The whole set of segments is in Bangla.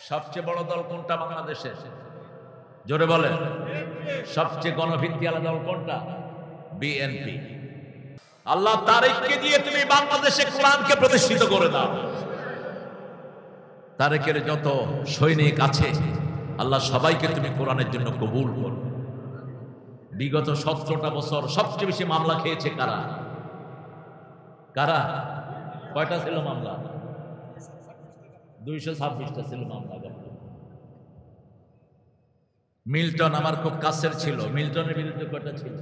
সবচেয়ে বড় দল কোনটা বাংলাদেশে? জোরে বলেন। সবচেয়ে গণভিত্তিওয়ালা দল কোনটা? বিএনপি। আল্লাহ তারেককে দিয়ে তুমি বাংলাদেশে কোরআনকে প্রতিষ্ঠিত করে দাও। তারেকের যত সৈনিক আছে আল্লাহ সবাইকে তুমি কোরআনের জন্য কবুল করো। বিগত 17টা বছর সবচেয়ে বেশি মামলা খেয়েছে কারা? কারা? কয়টা ছিল মামলা? 226টা ছিল মামলা। মিল্টন আমার খুব কাছের ছিল, মিল্টনের বিরুদ্ধে কয়টা ছিল?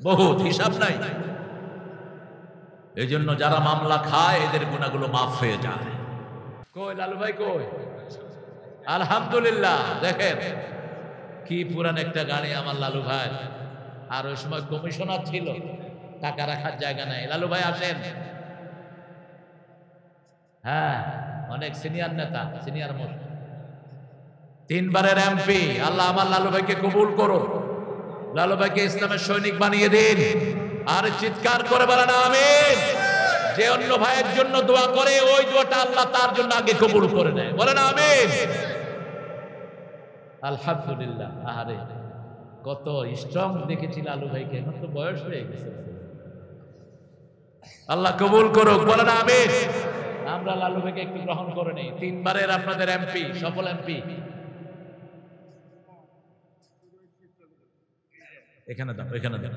বহুত, হিসাব নাই। এই জন্য যারা মামলা খায় এদের গুনাহগুলো মাফ হয়ে যায়। কই লালু ভাই কই? আলহামদুলিল্লাহ। দেখেন কি পুরান একটা গাড়ি আমার লালু ভাই। আর ওই সময় কমিশনার ছিল, টাকা রাখার জায়গা নাই। লালু ভাই আসেন। হ্যাঁ, অনেক সিনিয়র নেতা, সিনিয়র মোস্ট, 3 বারের এমপি। আল্লাহ আমার লালু ভাইকে কবুল করো, লালু ভাইকে ইসলামের সৈনিক বানিয়ে দিন। আর চিৎকার করে বলেন আমিন। যে অন্য ভাইয়ের জন্য দোয়া করে ওই দোয়াটা আল্লাহ তার জন্য আগে কবুল করে নেয়। বলেন আমিন। আলহামদুলিল্লাহ। আরে কত স্ট্রং দেখেছি লালু ভাইকে, এখন তো বয়স হয়ে গেছে। আল্লাহ কবুল করুক, বলেন আমিন। আমরা লালু ভাইকে একটু গ্রহণ করে নেই। 3 বারের আপনাদের এমপি, সফল এমপি। এখানে দাও, এখানে দাও।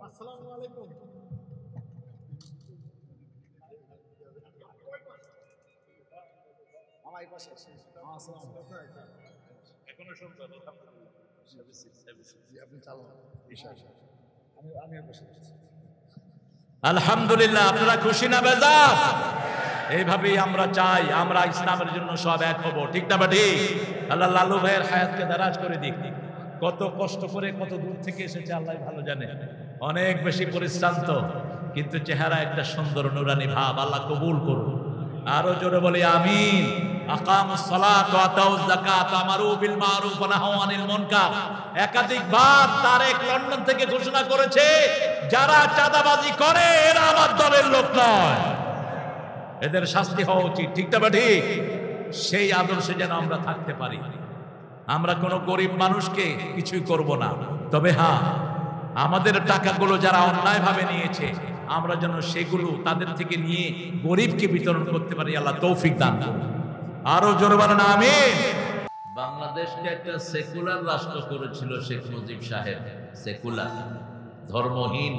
আসসালামু আলাইকুম। আমায় পাশে আসসালামু আলাইকুম। এখনো শুনছো? আপনি চালান। আমি বসে আছি। আলহামদুলিল্লাহ। আপনারা খুশি না বেজার? এইভাবেই আমরা চাই, আমরা ইসলামের জন্য সব এক হব। ঠিক না বা ঠিক? আল্লাহ লালু ভাইয়ের হায়াতকে দারাজ করে দিক। কত কষ্ট করে কত দূর থেকে এসেছে আল্লাহ ভালো জানে। অনেক বেশি পরিশ্রান্ত, কিন্তু চেহারা একটা সুন্দর নুরানি ভাব। আল্লাহ কবুল করুন। আরো জোরে বলি আমিন। আকামুস সালাত ওয়া আতাউজ যাকাত আমারু বিল মারুফ ওয়া নাহাউ আনিল মুনকার। একাধিকবার তারেক লন্ডন থেকে ঘোষণা করেছে, যারা চাঁদাবাজি করে এরা আমার দলের লোক নয়, এদের শাস্তি হওয়া উচিত। ঠিক না ঠিক? সেই আদর্শে যেন আমরা থাকতে পারি। আমরা কোনো গরিব মানুষকে কিছুই করব না, তবে হ্যাঁ আমাদের টাকাগুলো যারা অন্যায়ভাবে নিয়েছে আমরা যেন সেগুলো তাদের থেকে নিয়ে গরিবকে বিতরণ করতে পারি। আল্লাহ তৌফিক দান করুন। আরো জোরে বলেন আমিন। বাংলাদেশকে একটা সেকুলার রাষ্ট্র করেছিল শেখ মুজিব সাহেব। সেকুলার, ধর্মহীন।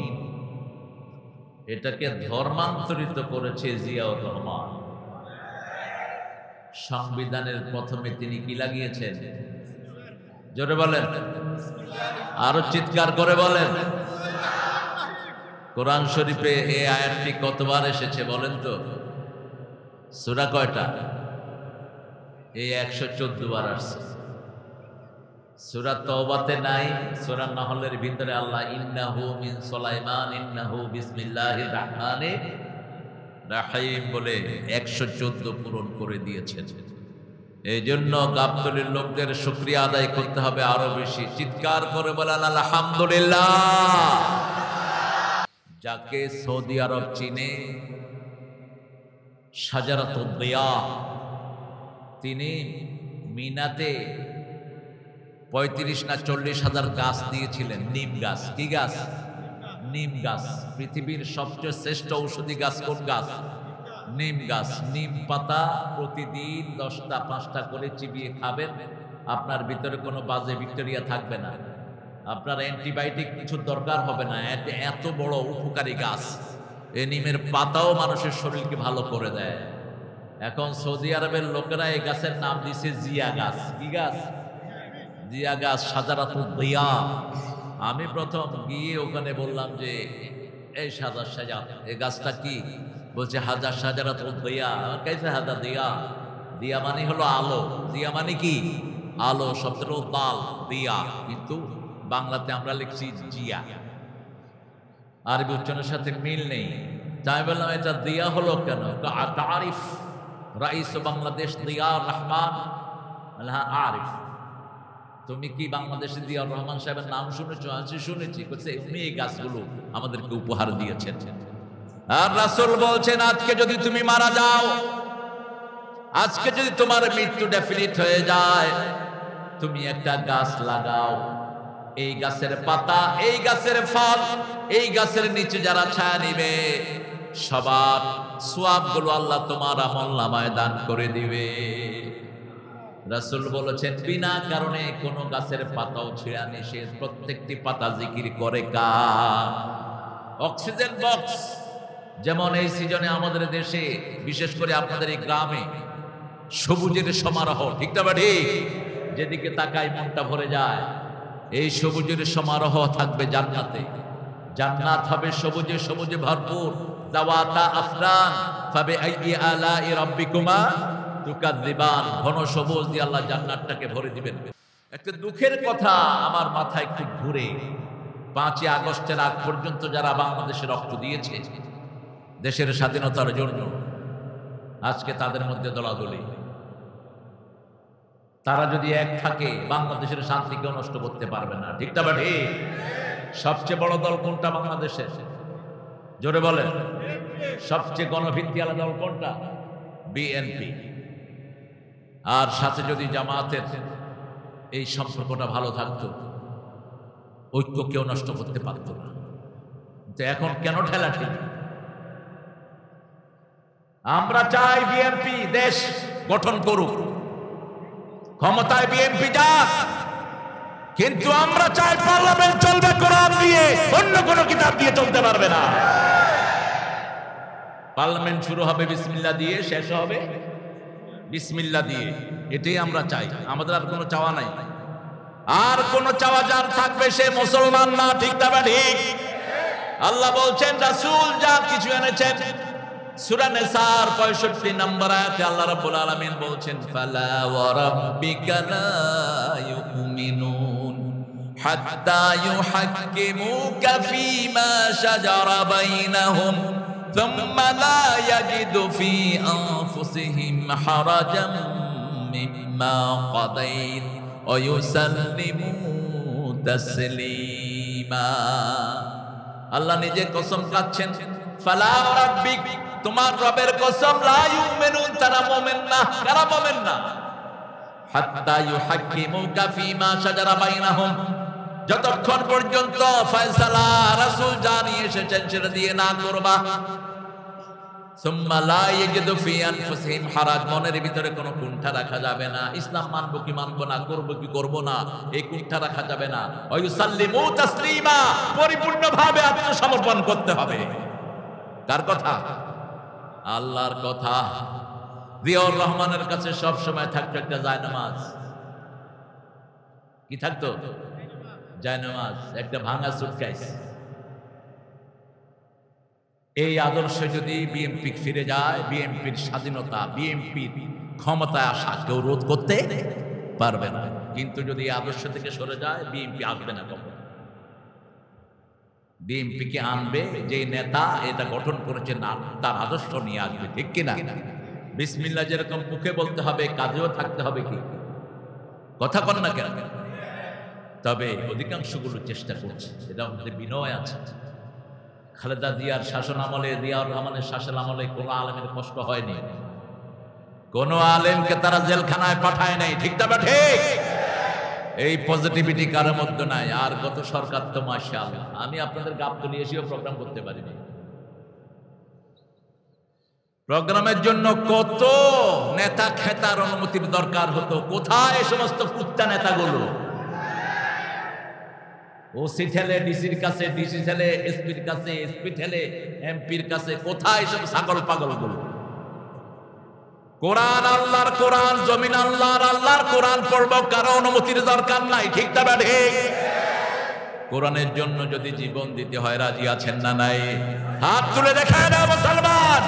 এটাকে ধর্মান্তরিত করেছে জিয়াউর রহমান। সংবিধানের প্রথমে তিনি কি লাগিয়েছেন? জোরে বলেন, আরো চিৎকার করে বলেন। কোরআন শরীফে এই আয়াতটি কতবার এসেছে বলেন তো? সূরা কয়টা? এই 114 বার আসছে। সূরা তওবাতে নাই, সূরা নাহলের ভিতরে আল্লাহ ইন্নাহু মিন সুলাইমান ইন্নাহু বিসমিল্লাহির রহমানির রহিম বলে 114 পূরণ করে দিয়েছেন। এই জন্য গাবতলীর লোকদের শুকরিয়া আদায় করতে হবে আরো বেশি। চিৎকার করে বলেন আলহামদুলিল্লাহ। যাকে সৌদি আরব চিনে শাজারাতুদ দিয়া, তিনি মিনাতে 35 না 40 হাজার গাছ দিয়েছিলেন। নিম গাছ। কি গাছ? নিম গাছ। পৃথিবীর সবচেয়ে শ্রেষ্ঠ ঔষধি গাছ কোন গাছ? নিম গাছ। নিম পাতা প্রতিদিন 10টা 5টা করে চিবিয়ে খাবেন, আপনার ভিতরে কোনো বাজে ব্যাকটেরিয়া থাকবে না, আপনার অ্যান্টিবায়োটিক কিছু দরকার হবে না। এত বড় উপকারী গাছ। এই নিমের পাতাও মানুষের শরীরকে ভালো করে দেয়। এখন সৌদি আরবের লোকেরা এই গাছের নাম দিয়েছে জিয়া গাছ। কি গাছ? জিয়া গাছ, শাজারাতুদ দিয়া। আমি প্রথম গিয়ে ওখানে বললাম যে এই সাজা এই গাছটা কি? বলছে হাজার শাজারাতুদ দিয়া। কাইসে হাজা দিয়া? দিয়া মানে হলো আলো। দিয়া মানে কি? আলো। শব্দের তাল দিয়া, কিন্তু বাংলাতে আমরা লিখছি জিয়া। আরবি উচ্চারণের সাথে মিল নেই। তাই বললাম এটা দিয়া হলো কেন? তারিফ রাইস বাংলাদেশ দিয়া রহমান আরিফ। তুমি কি বাংলাদেশে জিয়াউর রহমান সাহেবের নাম শুনেছো? আছি, শুনেছি। বলছে উনি এই গাছগুলো আমাদেরকে উপহার দিয়েছেন। আর রাসূল বলছেন আজকে যদি তুমি মারা যাও, আজকে যদি তোমার মৃত্যু ডেফিনিট হয়ে যায়, তুমি একটা গাছ লাগাও। এই গাছের পাতা, এই গাছের ফল, এই গাছের নিচে যারা ছায়া নিবে সবার সওয়াবগুলো আল্লাহ তোমার আমলনামায় দান করে দিবে। রাসূল বলেছেন বিনা কারণে কোনো গাছের পাতাও ছিঁড়া নিষেধ। প্রত্যেকটি পাতা জিকির করে কার? Oxygen box. যেমন এই সিজনে আমাদের দেশে, বিশেষ করে আপনাদের এই গ্রামে সবুজের সমারোহ, ঠিক না ঠিক? যেদিকে তাকাই মনটা ভরে যায়। এই সবুজের সমারোহ থাকবে জান্নাতে। জান্নাত হবে সবুজে সবুজে ভরপুর। দাওয়াতা আফরান ফাবে আইয়ি আলাই রাব্বিকুমা তুকাযিবান। ঘন সবুজ দিয়ে আল্লাহ জান্নাতটাকে ভরে দিবেন। একটা দুঃখের কথা আমার মাথায় একটু ঘুরে, 5ই আগস্টের আগ পর্যন্ত যারা বাংলাদেশে রক্ত দিয়েছে দেশের স্বাধীনতার জন্য, আজকে তাদের মধ্যে দলাদলি। তারা যদি এক থাকে বাংলাদেশের শান্তিকেও নষ্ট করতে পারবে না, ঠিক না ঠিক? সবচেয়ে বড় দল কোনটা বাংলাদেশের? জোরে বলে। সবচেয়ে গণভিত্তিওয়ালা দল কোনটা? বিএনপি। আর সাথে যদি জামায়াতের এই সম্পর্কটা ভালো থাকতো, ঐক্য কেউ নষ্ট করতে পারতো না। তো এখন কেন ঠেলাঠেলি? আমরা চাই বিএনপি দেশ গঠন করুক, ক্ষমতায় বিএনপি যাক, কিন্তু আমরা চাই পার্লামেন্ট চলবে কোরআন দিয়ে, অন্য কোন কিতাব দিয়ে চলতে পারবে না। পার্লামেন্ট শুরু হবে বিসমিল্লাহ দিয়ে, শেষ হবে বিসমিল্লাহ দিয়ে। এটাই আমরা চাই, আমাদের আর কোনো চাওয়া নাই। আর কোন চাওয়া যার থাকবে সে মুসলমান না, ঠিক না ঠিক? আল্লাহ বলছেন রাসূল যা কিছু এনেছেন, সূরা নিসার 65 নম্বর আয়াতে আল্লাহ রাব্বুল আলামিন বলছেন ফালা ওয়া রাব্বিকা লা ইউমিনুন হাত্তা ইউহাক্কিমুকা ফীমা শাজারা বাইনাহুম থুম্মা লা ইয়াজিদু ফী আনফুসিহিম হারাজাম মিম্মা কাদাইত ওয়া ইউসাল্লিমু তাসলিমা। আল্লাহ নিজে কসম খাচ্ছেন, ফালা রাব্বিক, তোমার রবের কসম, লা ইউমিনুন, তারা মুমিন না। কারা মুমিন না? হাত্তা ইউহাক্কিমুকা ফীমা শাজারা বাইনাহুম, যতক্ষণ পর্যন্ত ফয়সালা রাসূল জানিয়ে এসেছেন সেটা দিয়ে না করবা। সুম্মা লা ইয়াজিদু ফী আনফুসিহিম হারাজ, মনের ভিতরে কোনো কুণ্ঠা রাখা যাবে না। ইসলাম মানবো কি মানবো না, করবো কি করবো না, এই কুণ্ঠা রাখা যাবে না। ওয়া ইউসাল্লিমু তাসলিমা, পরিপূর্ণভাবে আত্মসমর্পণ করতে হবে। কার কথা? আল্লাহর কথা। জিয়াউর রহমানের কাছে সব সময় থাকতো একটা জায়নামাজ। কি থাকতো? জায়নামাজ, একটা ভাঙা সুটকেস। এই আদর্শ যদি বিএনপি ফিরে যায়, বিএনপির স্বাধীনতা, বিএনপির ক্ষমতায় আসা কেউ রোধ করতে পারবে না। কিন্তু যদি এই আদর্শ থেকে সরে যায়, বিএনপি আসবে না কখন। বিএনপিকে আনবে যে নেতা এটা গঠন করেছে, না তার আদর্শ নিয়ে আসবে, ঠিক কিনা? বিসমিল্লাহ যেরকম মুখে বলতে হবে, কাজেও থাকতে হবে। কি কথা কন না কেন? তবে অধিকাংশগুলো চেষ্টা করছে, এটা আমাদের বিনয় আছে। খালেদা জিয়ার শাসন আমলে, জিয়াউর রহমানের শাসন আমলে কোনো আলেমের কষ্ট হয়নি, কোনো আলেমকে তারা জেলখানায় পাঠায় নাই, ঠিক না ঠিক? এই পজিটিভিটি কারোর মধ্যে নাই। আর গত সরকার তো মাশাআল্লাহ, আমি আপনাদের গাবতলী এসেও প্রোগ্রাম করতে পারিনি। প্রোগ্রামের জন্য কত নেতা খেতার অনুমতির দরকার হতো। কোথায় এই সমস্ত কুত্তা নেতাগুলো? ওসি ঠেলে ডিসির কাছে, ডিসি ঠেলে এসপির কাছে, এসপি ঠেলে এমপির কাছে। কোথায় সব ছাগল পাগলগুলো? কোরআন আল্লাহর কোরআন, জমিন আল্লাহর, আল্লাহর কোরআন পড়বো, কারো অনুমতির দরকার নাই, ঠিক না ঠিক? কোরআনের জন্য যদি জীবন দিতে হয় রাজি আছেন না নাই? হাত তুলে দেখায় না মুসলমান।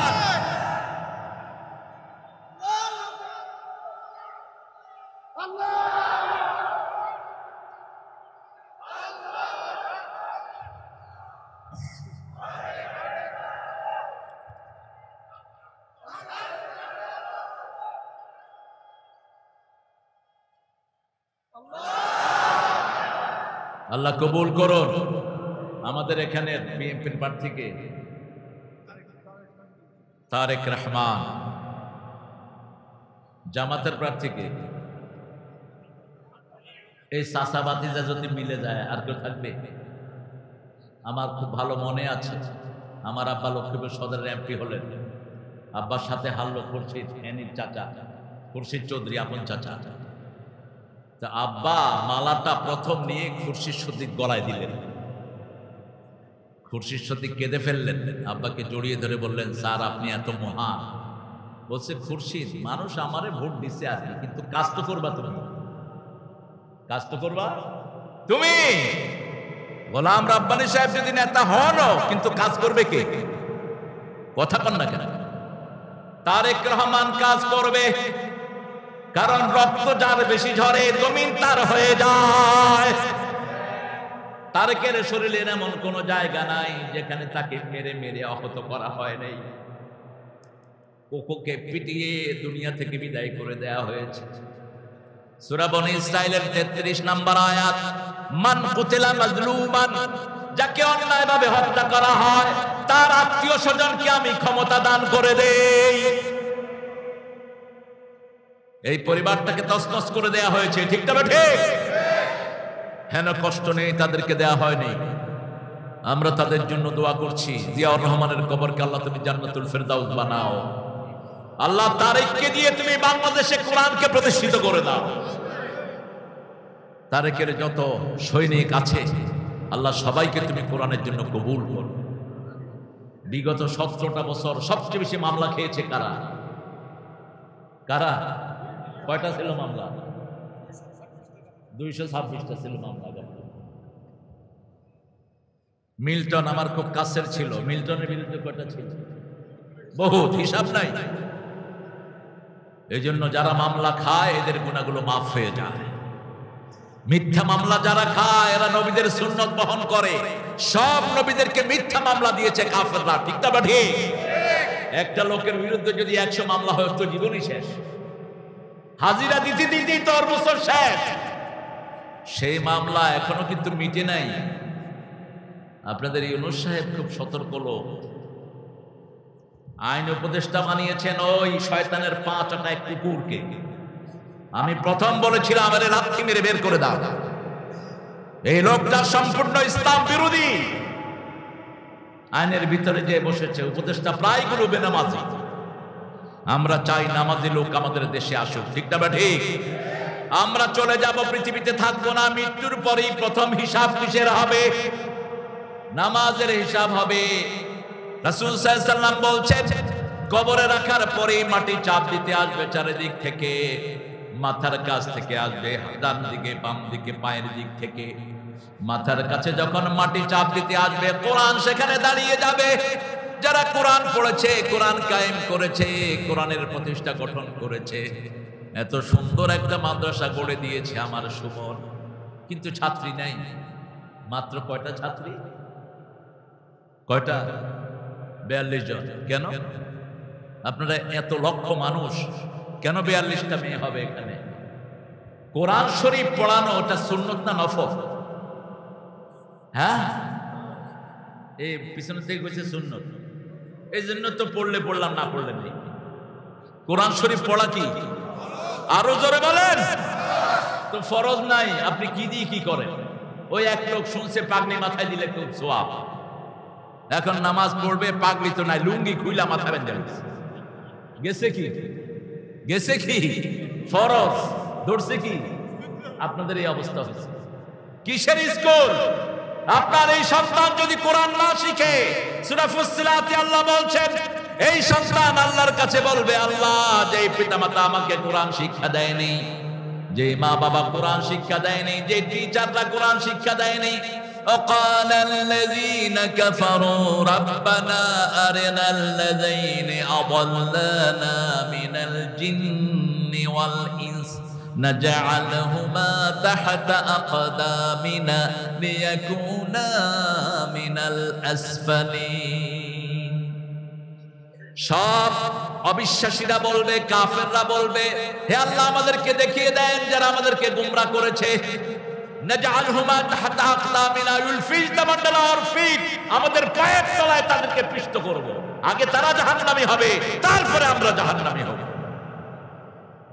Allah আল্লাহ কবুল করুন। আমাদের এখানে বিএনপির প্রার্থীকে তারেক রহমান, জামাতের প্রার্থীকে এই চাষাবাতিজা যদি মিলে যায় আর কেউ থাকবে? আমার খুব ভালো মনে আছে, আমার আব্বা লক্ষ্মীপুর সদরের এমপি হলেন, আব্বার সাথে হারলো খুরশিদ এনির চাচা, খুরশিদ চৌধুরী আপন চাচা। তা আব্বা মালাটা প্রথম নিয়ে খুরশিদ সদ্দিক গলায় দিলেন। খুরশিদ সদ্দিক কেঁদে ফেললেন, আব্বাকে জড়িয়ে ধরে বললেন, স্যার আপনি এত মহান। বলছে, খুরশিদ মানুষ আমারে ভোট দিছে আর কি, কিন্তু কাজ তো করবা তুমি, কাজ তো করবা তুমি। গোলাম রাব্বানী সাহেব যদি নেতা হন, কিন্তু কাজ করবে কে? কথা কন না কেন? তারেক রহমান কাজ করবে, কারণ রক্ত যার বেশি ঝরে জমিন তার হয়ে যায়। তারেকের শরীরের এমন কোন জায়গা নাই যেখানে তাকে মেরে মেরে আহত করা হয় নাই। কোকোকে পিটিয়ে দুনিয়া থেকে বিদায় করে দেয়া হয়েছে। সূরা বনী ইসরাঈলের 33 নম্বর আয়াত, মান কুতিলা মাজলুমান, যাকে অন্যায়ভাবে হত্যা করা হয় তার আত্মীয় স্বজনকে আমি ক্ষমতা দান করে দেই। এই পরিবারটাকে তছনছ করে দেয়া হয়েছে, ঠিক না ঠিক? হেন কষ্ট নেই, তাদেরকে দেয়া হয়নি। আমরা তাদের জন্য দোয়া করছি, জিয়াউর রহমানের কবরকে আল্লাহ তুমি জান্নাতুল ফেরদাউস বানাও। আল্লাহ তারেককে দিয়ে তুমি বাংলাদেশে কোরআনকে প্রতিষ্ঠিত করে দাও। তারেকের যত সৈনিক আছে আল্লাহ সবাইকে তুমি কোরআনের জন্য কবুল করো। বিগত 17টা বছর সবচেয়ে বেশি মামলা খেয়েছে কারা? কারা? কয়টা ছিল মামলা? 226টা ছিল মামলা। মিল্টন আমার খুব কাছের ছিল, মিল্টনের বিরুদ্ধে কয়টা ছিল? বহুত, হিসাব নাই। এই জন্য যারা মামলা খায় এদের গুনাহগুলো মাফ হয়ে যায়। মিথ্যা মামলা যারা খায় এরা নবীদের সুন্নত বহন করে। সব নবীদেরকে মিথ্যা মামলা দিয়েছে কাফেররা, ঠিক না ঠিক? একটা লোকের বিরুদ্ধে যদি 100 মামলা হয় তো জীবনই শেষ, হাজিরা দিতে দিতেই তো বছর শেষ। সেই মামলা এখনো কিন্তু মিটে নাই। আপনাদের ইউনূস সাহেব খুব সতর্ক লোক, আইন উপদেষ্টা বানিয়েছেন ওই শয়তানের 5 আটায় কুকুরকে। আমি প্রথম বলেছিলাম আমারে লাথি মেরে বের করে দাও। এই লোকটা সম্পূর্ণ ইসলাম বিরোধী। আইনের ভিতরে যে বসেছে উপদেষ্টা প্রায়গুলো বেনামাজি। আমরা চাই নামাজি লোক আমাদের দেশে আসুক, ঠিক না ঠিক? আমরা চলে যাব, পৃথিবীতে থাকবো না। মৃত্যুর পরেই প্রথম হিসাব কিসের হবে? নামাজের হিসাব হবে। রাসূল সাল্লাল্লাহু আলাইহি ওয়াসাল্লাম বলছেন, কবরে রাখার পরেই মাটি চাপ দিতে আসবে চারিদিক থেকে, মাথার কাছ থেকে আসবে, ডান দিকে বাম দিকে পায়ের দিক থেকে। মাথার কাছে যখন মাটি চাপ দিতে আসবে কোরআন সেখানে দাঁড়িয়ে যাবে। যারা কোরআন পড়েছে, কোরআন কায়েম করেছে, কোরআনের প্রতিষ্ঠা গঠন করেছে, এত সুন্দর একটা মাদ্রাসা গড়ে দিয়েছে আমার সুমন, কিন্তু ছাত্রী নাই। মাত্র কয়টা ছাত্রী? কয়টা? 42 জন। কেন? আপনারা এত লক্ষ মানুষ, কেন 42টা মেয়ে হবে এখানে? কোরআন শরীফ পড়ানো ওটা সুন্নত না নফল? হ্যাঁ, এই পিছনে থেকে কইছে সুন্নত, এই জন্য তো পড়লে পড়লাম, না পড়লে নেই। কোরআন শরীফ পড়া কি? আরো জোরে বলেন। তো ফরজ নাই, আপনি কি দিয়ে কি করেন? ওই এক লোক শুনছে পাগড়ি মাথায় দিলে খুব সওয়াব, এখন নামাজ পড়বে, পাগড়ি তো নাই, লুঙ্গি খুইলা মাথা বেঁধে গেছে কি? গেছে কি? ফরজ ধরছে কি? আপনাদের এই অবস্থা হয়েছে। কিসের স্কুল? আপনার এই সন্তান যদি কোরআন না শিখে, সূরা ফুসসিলাতে আল্লাহ বলছেন এই সন্তান আল্লাহর কাছে বলবে, আল্লাহ যেই পিতামাতা আমাকে কোরআন শিক্ষা দেয়নি, যে মা বাবা কোরআন শিক্ষা দেয়নি, যে টিচাররা কোরআন শিক্ষা দেয়নি, وقال الذين كفروا ربنا أرنا الذين أضلانا من الجن والإنس نجعلهما تحت أقدامنا ليكونا من الأسفلين। সব অবিশ্বাসীরা বলবে, কাফেররা বলবে, হে আল্লাহ আমাদেরকে দেখিয়ে দেন যারা আমাদেরকে গোমরাহ করেছে। নাজআলহুমা তাহতা আকদামিনা ইউলফিজতামান্নালা ওরফিদ, আমাদের পায়ের তলায় তাদেরকে পিষ্ট করব। আগে তারা জাহান্নামী হবে, তারপরে আমরা জাহান্নামী হব।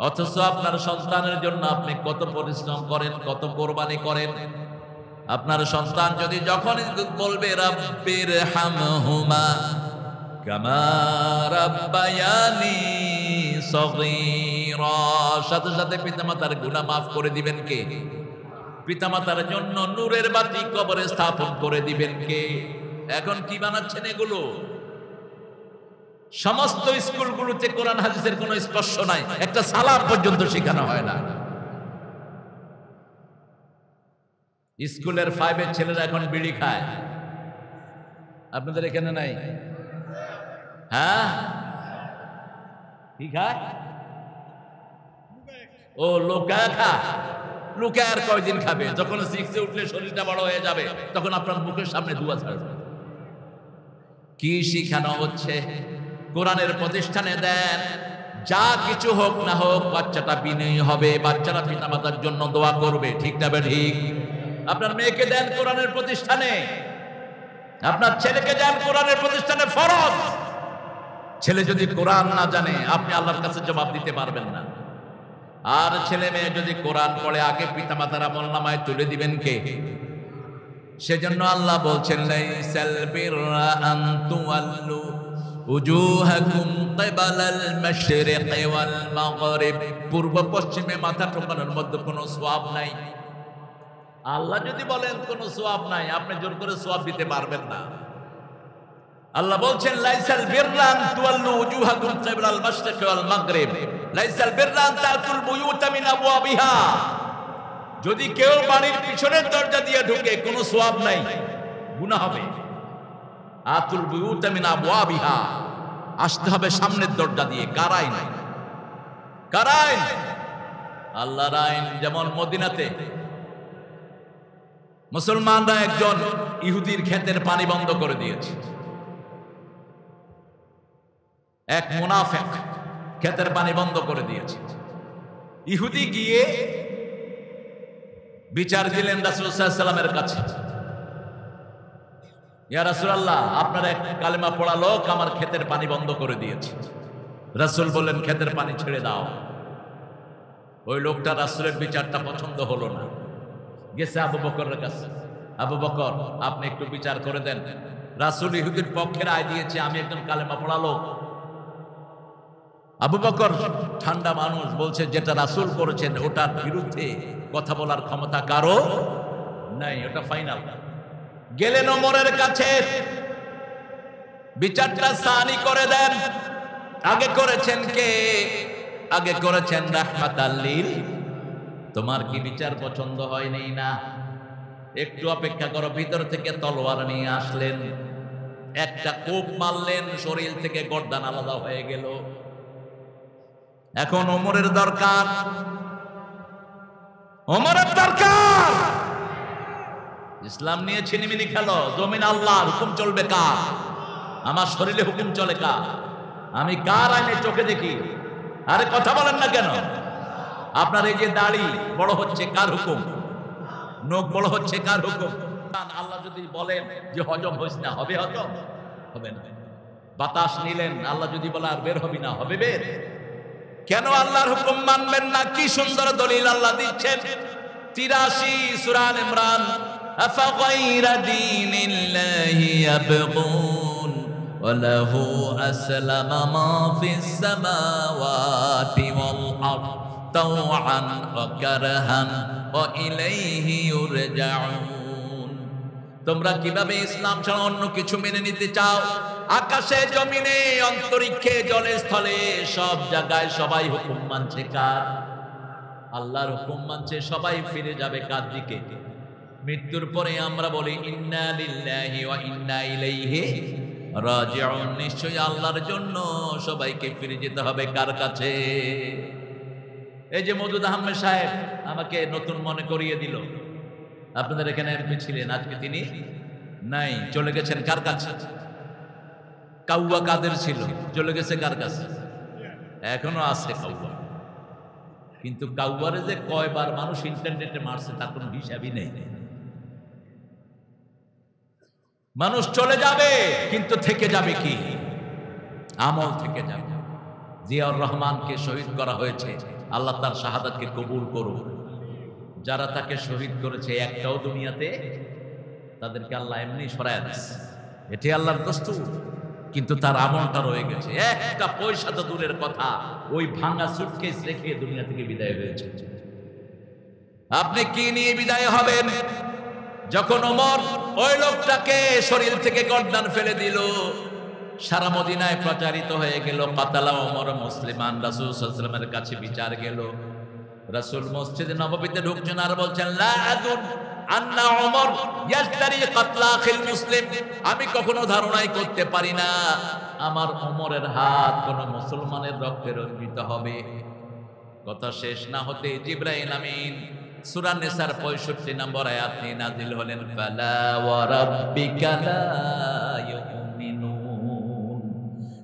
অথচ আপনার সন্তানের জন্য আপনি কত পরিশ্রম করেন, কত কোরবানি করেন। আপনার সন্তান যদি যখন বলবে রাব্বির হামহুমা কামা রাব্বায়ানি সগীরা, সাথে সাথে পিতামাতার গুনাহ মাফ করে দিবেন কে? পিতামাতার জন্য নূরের বাতি কবরে স্থাপন করে দিবেন কে? এখন কি বানাচ্ছেন এগুলো? সমস্ত স্কুলগুলোতে কোরআন হাদিসের কোনো স্পর্শ নাই, একটা সালাম পর্যন্ত শেখানো হয় না। স্কুলের 5 ছেলেরা এখন বিড়ি খায়, আপনাদের এখানে নাই? হ্যাঁ, কি খায়? ও লুকায় খায়। লুকায় আর কয়দিন খাবে? যখন 6-এ উঠলে শরীরটা বড় হয়ে যাবে, তখন আপনার মুখের সামনে দুয়া ছাড়বে। কি শিখানো হচ্ছে? কোরআনের প্রতিষ্ঠানে দেন, যা কিছু হোক না হোক বাচ্চাটা বিনয়ী হবে, বাচ্চারা পিতামাতার জন্য দোয়া করবে, ঠিক না ঠিক? আপনার মেয়েকে দেন কোরআনের প্রতিষ্ঠানে, আপনার ছেলেকে দেন কোরআনের প্রতিষ্ঠানে, ফরজ। ছেলে যদি কোরআন না জানে আপনি আল্লাহর কাছে জবাব দিতে পারবেন না। আর ছেলে মেয়ে যদি কোরআন পড়ে আগে পিতামাতার আমলনামায় তুলে দিবেন কে? সেজন্য আল্লাহ বলছেন লাইসাল বিররা আন তুওয়াল্লু উজুহাকুম কিবালাল মাশরিকি ওয়াল মাগরিব, পূর্ব পশ্চিমে মাথা ঠোকানোর মধ্যে কোনো সওয়াব নাই। আল্লাহ যদি বলেন কোনো সওয়াব নাই, আপনি জোর করে সওয়াব দিতে পারবেন না। আল্লাহ বলছেন লাইসাল বিররা আন তুওয়াল্লু উজুহাকুম কিবালাল মাশরিকি ওয়াল মাগরিব, লাইসাল বিররা আন তাতুল বুয়ুতা মিন আবওয়াবিহা। যদি কেউ বাড়ির পিছনের দরজা দিয়ে ঢুকে কোনো সওয়াব নাই, গুনাহ হবে। আতুল বুয়ুতা মিন আবওয়াবিহা, আসতে হবে সামনের দরজা দিয়ে। কার আইন? কার আইন? আল্লাহর আইন। যেমন মদিনাতে মুসলমানরা একজন ইহুদির ক্ষেতের পানি বন্ধ করে দিয়েছে। এক মুনাফিক ক্ষেতের পানি বন্ধ করে দিয়েছে। ইহুদি গিয়ে বিচার দিলেন রাসূল সাল্লাল্লাহু আলাইহি ওয়াসাল্লামের কাছে, ইয়া রাসূলুল্লাহ, আপনার এক কালেমা পড়া লোক আমার ক্ষেতের পানি বন্ধ করে দিয়েছে। রাসূল বললেন ক্ষেতের পানি ছেড়ে দাও। ওই লোকটা রাসূলের বিচারটা পছন্দ হলো না, গেছে আবু বকরের কাছে। আবু বকর, আপনি একটু বিচার করে দেন। রাসূল ইহুদির পক্ষে রায় দিয়েছে, আমি একজন কালেমা পড়া লোক। আবু বকর ঠান্ডা মানুষ, বলছে যেটা রাসূল করেছেন ওটার বিরুদ্ধে কথা বলার ক্ষমতা কারো নাই, ওটা ফাইনাল। গেলেন ওমরের কাছে, বিচারটা সানি করে দেন। আগে করেছেন কে? আগে করেছেন রাহমাতাল লিল। তোমার কি বিচার পছন্দ হয়নি? না, একটু অপেক্ষা করো। ভিতর থেকে তলোয়ার নিয়ে আসলেন, একটা কোপ মারলেন, শরীর থেকে গর্দান আলাদা হয়ে গেল। এখন ওমরের দরকার, ওমরের দরকার। ইসলাম নিয়ে ছিনিমিনি খেলো, জমিন আল্লাহর, হুকুম চলবে কার? আমার শরীরে হুকুম চলে কার? আমি কার আইনে চোখে দেখি? আরে কথা বলেন না কেন? আপনার এই যে দাড়ি বড় হচ্ছে কার হুকুম? নখ বড় হচ্ছে কার হুকুম? আল্লাহ যদি বলেন যে হজম হইস না, হবে হজম? হবে না। বাতাস নিলেন, আল্লাহ যদি বলে আর বের হবি না, হবে বের? কেন আল্লাহর হুকুম মানবেন না? কি সুন্দর দলিল আল্লাহ দিচ্ছেন। 83 সূরা আল ইমরান, আফাগায়রা দীনিল্লাহি ইয়াবগুন ওয়া লাহু আসলামা মা ফিস সামাওয়াতি ওয়াল আরদ তাওআন ওয়া কারহান ওয়া ইলাইহি ইউরজাউন। তোমরা কিভাবে ইসলাম ছাড়া অন্য কিছু মেনে নিতে চাও? আকাশে, জমিনে, অন্তরিক্ষে, জলে, স্থলে, সব জায়গায় সবাই হুকুম মানছে কার? আল্লাহর হুকুম মানছে। সবাই ফিরে যাবে কার দিকে? মৃত্যুর পরে আমরা বলি ইন্না লিল্লাহি ওয়া ইন্না ইলাইহি রাজিউন। নিশ্চয়ই আল্লাহর জন্য সবাইকে ফিরে যেতে হবে কার কাছে? এই যে মওদুদ আহমেদ সাহেব আমাকে নতুন মনে করিয়ে দিল, আপনাদের এখানে এমপি ছিলেন, আজকে তিনি নাই, চলে গেছেন কার কাছে? কাউয়া কাদের ছিল, চলে গেছে কার কাছে? এখনো আছে কাউয়া। কিন্তু কাউয়ারে যে কয়বার মানুষ ইন্টারনেটে মারছে তার কোনো হিসাবই নেই। মানুষ চলে যাবে কিন্তু থেকে যাবে কি? আমল থেকে যাবে। জিয়াউর রহমানকে শহীদ করা হয়েছে, আল্লাহ তার শাহাদাতকে কবুল করুন। যারা তাকে শহীদ করেছে একটাও দুনিয়াতে, তাদেরকে আল্লাহ এমনি সরায় দিচ্ছে, এটি আল্লাহর দস্তুর। কিন্তু তার আমলটা রয়ে গেছে। একটা পয়সা তো দূরের কথা, ওই ভাঙা সুটকেস রেখে দুনিয়া থেকে বিদায় হয়েছে। আপনি কি নিয়ে বিদায় হবেন? যখন ওমর ওই লোকটাকে শরীর থেকে গর্দান ফেলে দিল, সারা মদিনায় প্রচারিত হয়ে গেল, কাতালা ওমর মুসলিমান। রাসূল সাল্লাল্লাহু আলাইহি ওয়াসাল্লামের কাছে বিচার গেল। রাসূল মসজিদে নববীতে ঢুকছেন আর বলছেন, লা আযুন আন্না ওমর ইয়াশতারি কাতলা আখিল মুসলিম। আমি কখনো ধারণাই করতে পারি না আমার ওমরের হাত কোন মুসলমানের রক্তে রঞ্জিত হবে। কথা শেষ না হতে জিবরাইল আমিন সূরা নিসার 65 নম্বর আয়াত নিয়ে নাযিল হলেন, ফালা ওয়া রাব্বিকা লা ইউমিনুন।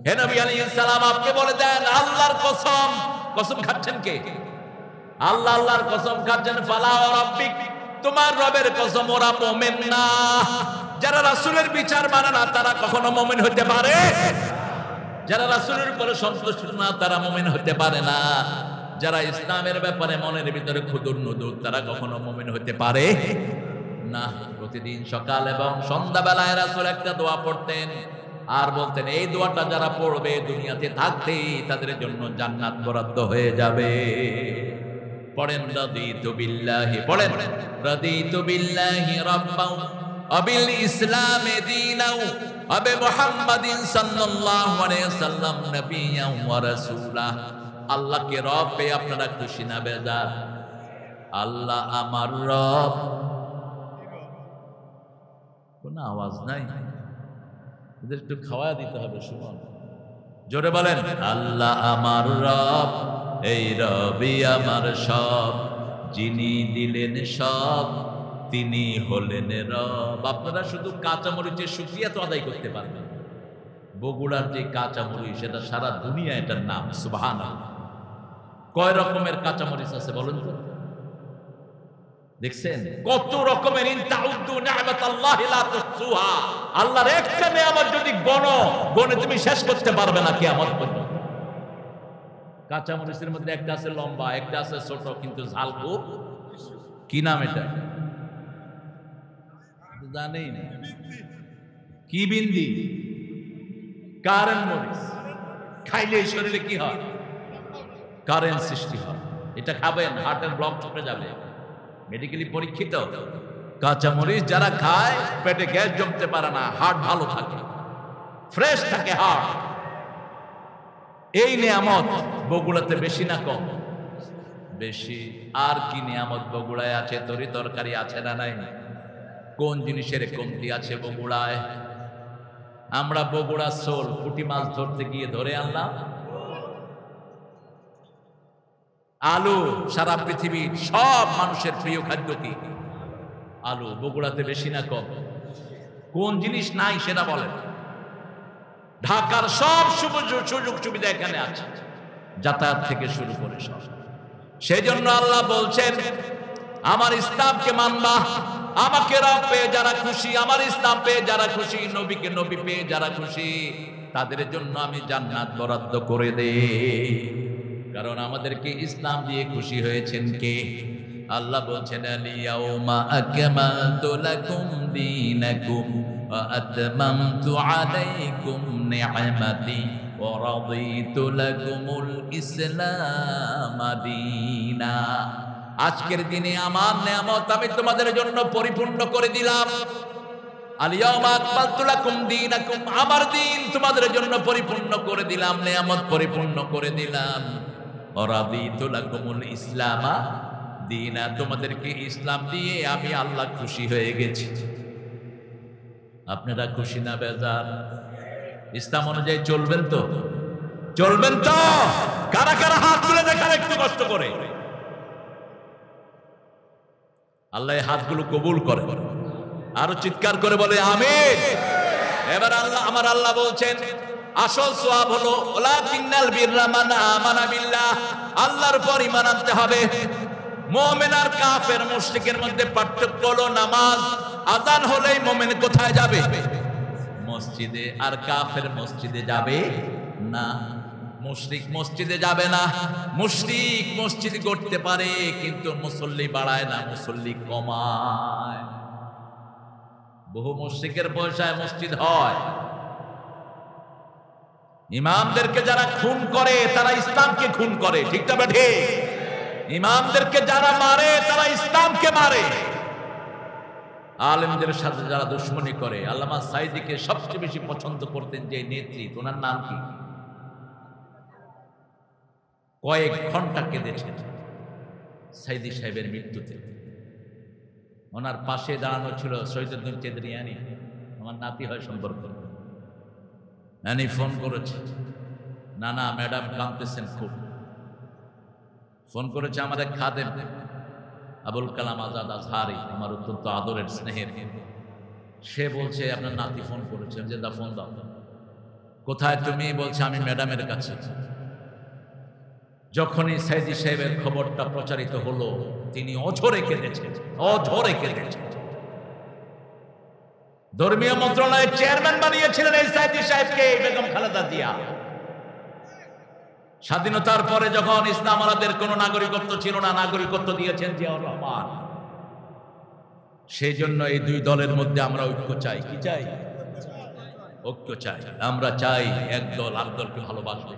হে নবী আলাইহিস সালাম, আপনি বলে দেন আল্লাহর কসম। কসম খাচ্ছেন কে? আল্লাহ। আল্লাহর কসম খাচ্ছেন। ফালা ওয়া রাব্বিক, তোমার রবের কসম, ওরা মুমিন না। যারা রাসূলের বিচার মানে না তারা কখনো মুমিন হতে পারে? যারা রাসূলের উপরে সন্তুষ্ট না তারা মুমিন হতে পারে না। যারা ইসলামের ব্যাপারে মনের ভিতরে খুদুর নুদুর তারা কখনো মুমিন হতে পারে না। প্রতিদিন সকাল এবং সন্ধ্যা বেলায় রাসূল একটা দোয়া পড়তেন আর বলতেন, এই দোয়াটা যারা পড়বে দুনিয়াতে থাকতেই তাদের জন্য জান্নাত বরাদ্দ হয়ে যাবে। পড়েন, রাদিতু বিল্লাহি, পড়েন, রাদিতু বিল্লাহি রাব্বাও আবিল ইসলামে দীনাও আবি মুহাম্মাদিন সাল্লাল্লাহু আলাইহি ওয়াসাল্লাম নবিয়্যান ওয়া রাসূলা। আল্লাহকে রব পেয়ে আপনারা খুশি না বেজার? আল্লাহ আমার রব। কোন আওয়াজ নাই, এদের একটু খাওয়া দিতে হবে। শুনুন, জোরে বলেন, আল্লাহ আমার রব, এই রবি আমার সব, যিনি দিলেন সব তিনি হলেন রব। আপনারা শুধু কাঁচামরিচের শুকরিয়া তো আদায় করতে পারবেন। বগুড়ার যে কাঁচামরিচ, সেটা সারা দুনিয়া এটার নাম। সুবহানাল্লাহ। কয় রকমের কাঁচামরিচ আছে বলেন তো? দেখছেন কত রকমের। ইন তাউদ্দু নি'মাতাল্লাহি লা তুহসুহা। আল্লাহর একটা নিয়ামত যদি গনে তুমি শেষ করতে পারবে না কিয়ামত পর্যন্ত। কাঁচামরিচের মধ্যে একটা আছে লম্বা, একটা আছে ছোট, কিন্তু ঝাল খুব। কি নাম এটা? জানেই না। কি বিন্দি? কারেন্ট মরিচ। খাইলে শরীরে কি হয়? কারেন্ট সৃষ্টি হয়। এটা খাবেন, হার্টের ব্লক চলে যাবে, মেডিকেলি পরীক্ষিত। কাঁচামরিচ যারা খায় পেটে গ্যাস জমতে পারে না, হার্ট ভালো থাকে, ফ্রেশ থাকে হার্ট। এই নিয়ামত বগুড়াতে বেশি না কম? বেশি। আর কি নিয়ামত বগুড়ায় আছে? তরি তরকারি আছে না নাই? কোন জিনিসের কমতি আছে বগুড়ায়? আমরা বগুড়া সোল পুঁটি মাছ ধরতে গিয়ে ধরে আনলাম। আলু সারা পৃথিবীর সব মানুষের প্রিয় খাদ্য কি? আলু। বগুড়াতে বেশি না কম? কোন জিনিস নাই সেটা বলেন? ঢাকার সব সুযোগ সুবিধা এখানে আছে, যাতায়াত থেকে শুরু করে সব। সেই জন্য আল্লাহ বলছেন, আমার ইসলামকে মানবা, আমাকে রব পেয়ে যারা খুশি, আমার ইসলাম পেয়ে যারা খুশি, নবীকে নবী পেয়ে যারা খুশি, তাদের জন্য আমি জান্নাত বরাদ্দ করে দেই। কারণ আমাদেরকে ইসলাম দিয়ে খুশি হয়েছেন কে? আল্লাহ বলছেন, আলিয়াউমা আকমালতু লাকুম দীনাকুম ওয়া আতমামতু আলাইকুম নি'মাতি ওয়া রাদিতু লাকুমুল ইসলাম দীনা। আজকের দিনে আমার নিয়ামত আমি তোমাদের জন্য পরিপূর্ণ করে দিলাম। আলিয়াউমা আকমালতু লাকুম দীনাকুম, আমার দিন তোমাদের জন্য পরিপূর্ণ করে দিলাম, নিয়ামত পরিপূর্ণ করে দিলাম। ওয়া রাদিতু লাকুমুল ইসলাম দীনা, তোমাদেরকে ইসলাম দিয়ে আমি আল্লাহ খুশি হয়ে গেছি। আপনারা খুশি না বেজার? ইসলাম অনুযায়ী চলবেন তো? চলবেন তো? কারা কারা হাত তুলে দেখান একটু কষ্ট করে। আল্লাহ এই হাতগুলো কবুল করে। আরো চিৎকার করে বলে আমিন। এবার আল্লাহ, আমার আল্লাহ বলছেন, আসল সওয়াব হলো ওয়ালাকিন্নাল বিররা মান আমানা বিল্লাহ, আল্লাহর উপর ঈমান আনতে হবে। মুমিন আর কাফের মুশরিকের মধ্যে পার্থক্য হলো নামাজ আযান হলেই মুমিন কোথায় যাবে? মসজিদে। আর কাফের মসজিদে যাবে না, মুশরিক মসজিদে যাবে না। মুশরিক মসজিদ করতে পারে কিন্তু মুসল্লি বাড়ায় না, মুসল্লি কমায়। বহু মুশরিকের পয়সায় মসজিদ হয়। ইমামদেরকে যারা খুন করে তারা ইসলামকে খুন করে, ঠিক না বেঠে? ইমামদেরকে যারা মারে তারা ইসলামকে মারে। আলেমদের সাথে যারা দুশ্মনী করে, আল্লামা সাইদিকে সবচেয়ে বেশি পছন্দ করতেন যে নেত্রী, ওনার নাম কি? কয়েক ঘন্টা কেঁদেছেন সাইদি সাহেবের মৃত্যুতে। ওনার পাশে দাঁড়ানো ছিল শহীদুদ্দিন চেদরিয়ানি, আমার নাতি হয় সম্পর্ক। নানি ফোন করেছে, নানা ম্যাডাম কাঁদতেছেন খুব। ফোন করেছে আমাদের খাদেম আবুল কালাম আজাদ আজহারি, আমার অত্যন্ত আদরের স্নেহের। সে বলছে আপনার নাতি ফোন করেছে, যে দা ফোন দাও। কোথায় তুমি? বলছে আমি ম্যাডামের কাছে। যখনই সাইদি সাহেবের খবরটা প্রচারিত হলো তিনি অঝরে কেঁদেছেন, অঝরে কেঁদেছেন। ধর্মীয় মন্ত্রণালয়ের চেয়ারম্যান বানিয়েছিলেন এই সাইদি সাহেবকে বেগম খালেদা জিয়া। স্বাধীনতার পরে যখন ইসলাম আলাদের কোনো নাগরিকত্ব ছিল না, নাগরিকত্ব দিয়েছেন জিয়াউর রহমান। সেই জন্য এই দুই দলের মধ্যে আমরা ঐক্য চাই। কি চাই? ঐক্য চাই। আমরা চাই এক দল আর দলকে ভালোবাসবে।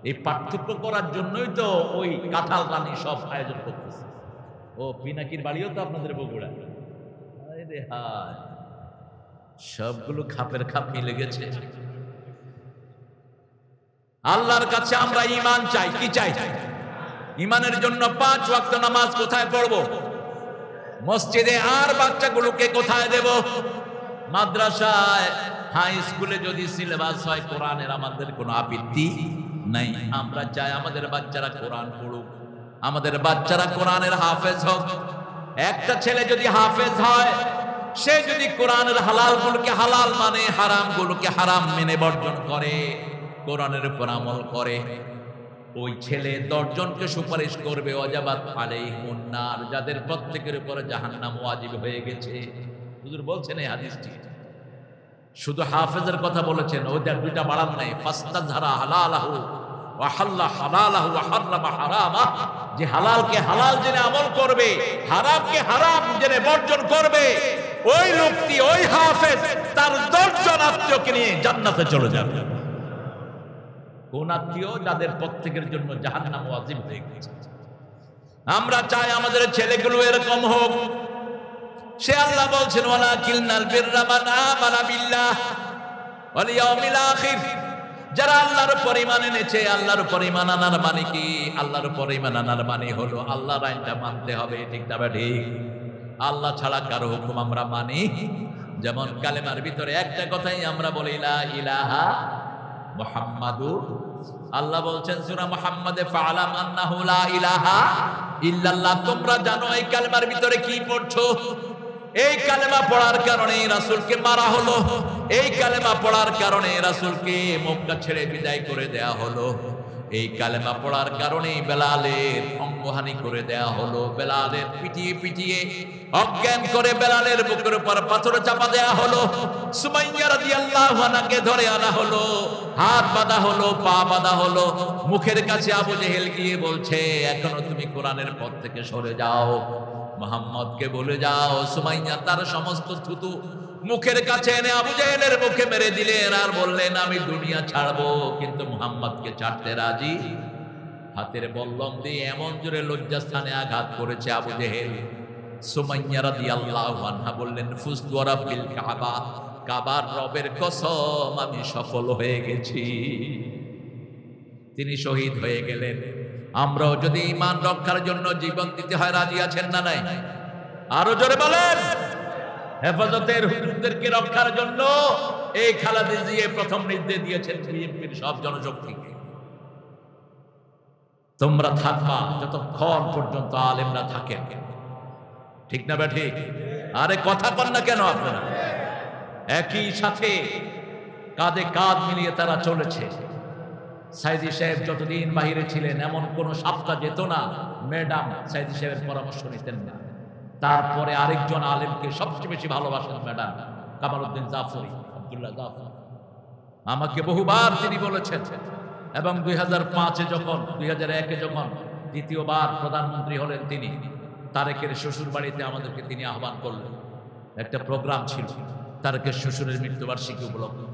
এই পার্থক্য করার জন্যই তো ওই কাঁঠাল রানী সব আয়োজন করতেছে। ও পিনাকির বাড়িও তো আপনাদের বগুড়া। আরে হায়, সবগুলো খাপের খাপ মিলে গেছে। আল্লাহর কাছে আমরা ঈমান চাই। কি চাই? ঈমানের জন্য 5 ওয়াক্ত নামাজ কোথায় পড়ব? মসজিদে। আর বাচ্চাগুলোকে কোথায় দেব? মাদ্রাসায়, হাই স্কুলে যদি সিলেবাস হয় কোরআনের, আমাদের কোনো আপত্তি নাই। আমরা চাই আমাদের বাচ্চারা কোরআন পড়ুক, আমাদের বাচ্চারা কোরআনের হাফেজ হোক। একটা ছেলে যদি হাফেজ হয়, সে যদি কোরআনের হালালগুলোকে হালাল মানে, হারামগুলোকে হারাম মেনে বর্জন করে, কোরআনের উপর আমল করে, ওই ছেলে 10 জনকে সুপারিশ করবে। ওয়াজাবাত আলাইহিমুন নার, যাদের প্রত্যেকের উপরে জাহান্নাম ওয়াজিব হয়ে গেছে। হুজুর বলছেন এই হাদিসটি, শুধু হাফেজের কথা বলেছেন, ওদের দুইটা বাড়ান নাই। ফাস্তাযহারা হালালাহু ওয়া হাল্লা হালালাহু ওয়া হারামা হারামাহ, যে হালালকে হালাল জেনে আমল করবে, হারামকে হারাম জেনে বর্জন করবে, ওই লোকটি, ওই হাফেজ তার 10 জন আত্মীয়কে নিয়ে জান্নাতে চলে যাবে। কোন আত্মীয়? যাদের প্রত্যেকের জন্য জাহান্নাম ওয়াজিব হয়ে গেছে। আমরা চাই আমাদের ছেলেগুলো এরকম হোক। সে আল্লাহ বলছেন ওয়ালাকিন্নাল বিররা মান আমানা বিল্লাহ ওয়াল ইয়াউমিল আখির, যারা আল্লাহর উপর ঈমান এনেছে। আল্লাহর উপর ঈমান আনার মানে কি? আল্লাহর উপর ঈমান আনার মানে হলো আল্লাহর আইনটা মানতে হবে, ঠিক না ঠিক? আল্লাহ ছাড়া কারো হুকুম আমরা মানি। যেমন কালেমার ভিতরে একটা কথাই আমরা বলি, লা ইলাহা মুহাম্মাদুর। আল্লাহ বলছেন সূরা মুহাম্মাদে, ফাআলাম আন্নাহু লা ইলাহা ইল্লাল্লাহ। তোমরা জানো এই কালেমার ভিতরে কি পড়ছো? এই কালেমা পড়ার কারণে রাসূলকে মারা হলো, এই কালেমা পড়ার কারণে রাসূলকে মক্কা ছেড়ে বিদায় করে দেয়া হলো, এই কালেমা পড়ার কারণে বেলালের অঙ্গহানি করে দেয়া হলো, বেলালের পিটিয়ে পিটিয়ে অজ্ঞান করে বেলালের বুকের উপর পাথর চাপা দেয়া হলো, সুমাইয়া রাদিয়াল্লাহু আনহাকে ধরে আনা হলো, হাত বাঁধা হলো, পা বাঁধা হলো। মুখের কাছে আবু জেহেল গিয়ে বলছে, এখনো তুমি কোরআনের পথ থেকে সরে যাও, মুহাম্মদকে বলে যাও। সুমাইয়া তার সমস্ত থুতু মুখের কাছে এনে আবু জেহেলের মুখে মেরে দিলেন, আর বললেন আমি দুনিয়া ছাড়বো কিন্তু মুহাম্মদকে ছাড়তে রাজি। হাতের বল্লম দিয়ে এমন জোরে লজ্জাস্থানে আঘাত করেছে আবু জেহেল। সুমাইয়া রাদিয়াল্লাহু আনহা বললেন, ফুজতু ওয়া রাব্বিল কাবা, কাবার রবের কসম আমি সফল হয়ে গেছি। তিনি শহীদ হয়ে গেলেন। আমরাও যদি ঈমান রক্ষার জন্য জীবন দিতে হয় রাজি আছেন না নাই? আরো জোরে বলেন। হেফাজতের হুজুরদেরকে রক্ষার জন্য এই খালেদা জিয়া প্রথম নির্দেশ দিয়েছেন বিএনপির সব জনশক্তিকে, তোমরা থাকবা যতক্ষণ পর্যন্ত আলেমরা থাকেন, ঠিক না ঠিক? আরে কথা কন না কেন আপনারা? একই সাথে কাঁধে কাঁধ মিলিয়ে তারা চলেছে। সাইদি সাহেব যতদিন বাহিরে ছিলেন এমন কোন সপ্তাহ যেত না ম্যাডাম সাইদি সাহেবের পরামর্শ নিতেন না। তারপরে আরেকজন আলেমকে সবচেয়ে বেশি ভালোবাসেন ম্যাডাম কামালউদ্দিন জাফরি, আব্দুল্লাহ জাফর। আমাকে বহুবার তিনি বলেছেন, এবং 2005-এ যখন 2001-এ যখন দ্বিতীয়বার প্রধানমন্ত্রী হলেন তিনি, তারেকের শ্বশুর বাড়িতে আমাদেরকে তিনি আহ্বান করলেন। একটা প্রোগ্রাম ছিল তারেকের শ্বশুরের মৃত্যুবার্ষিকী উপলক্ষে।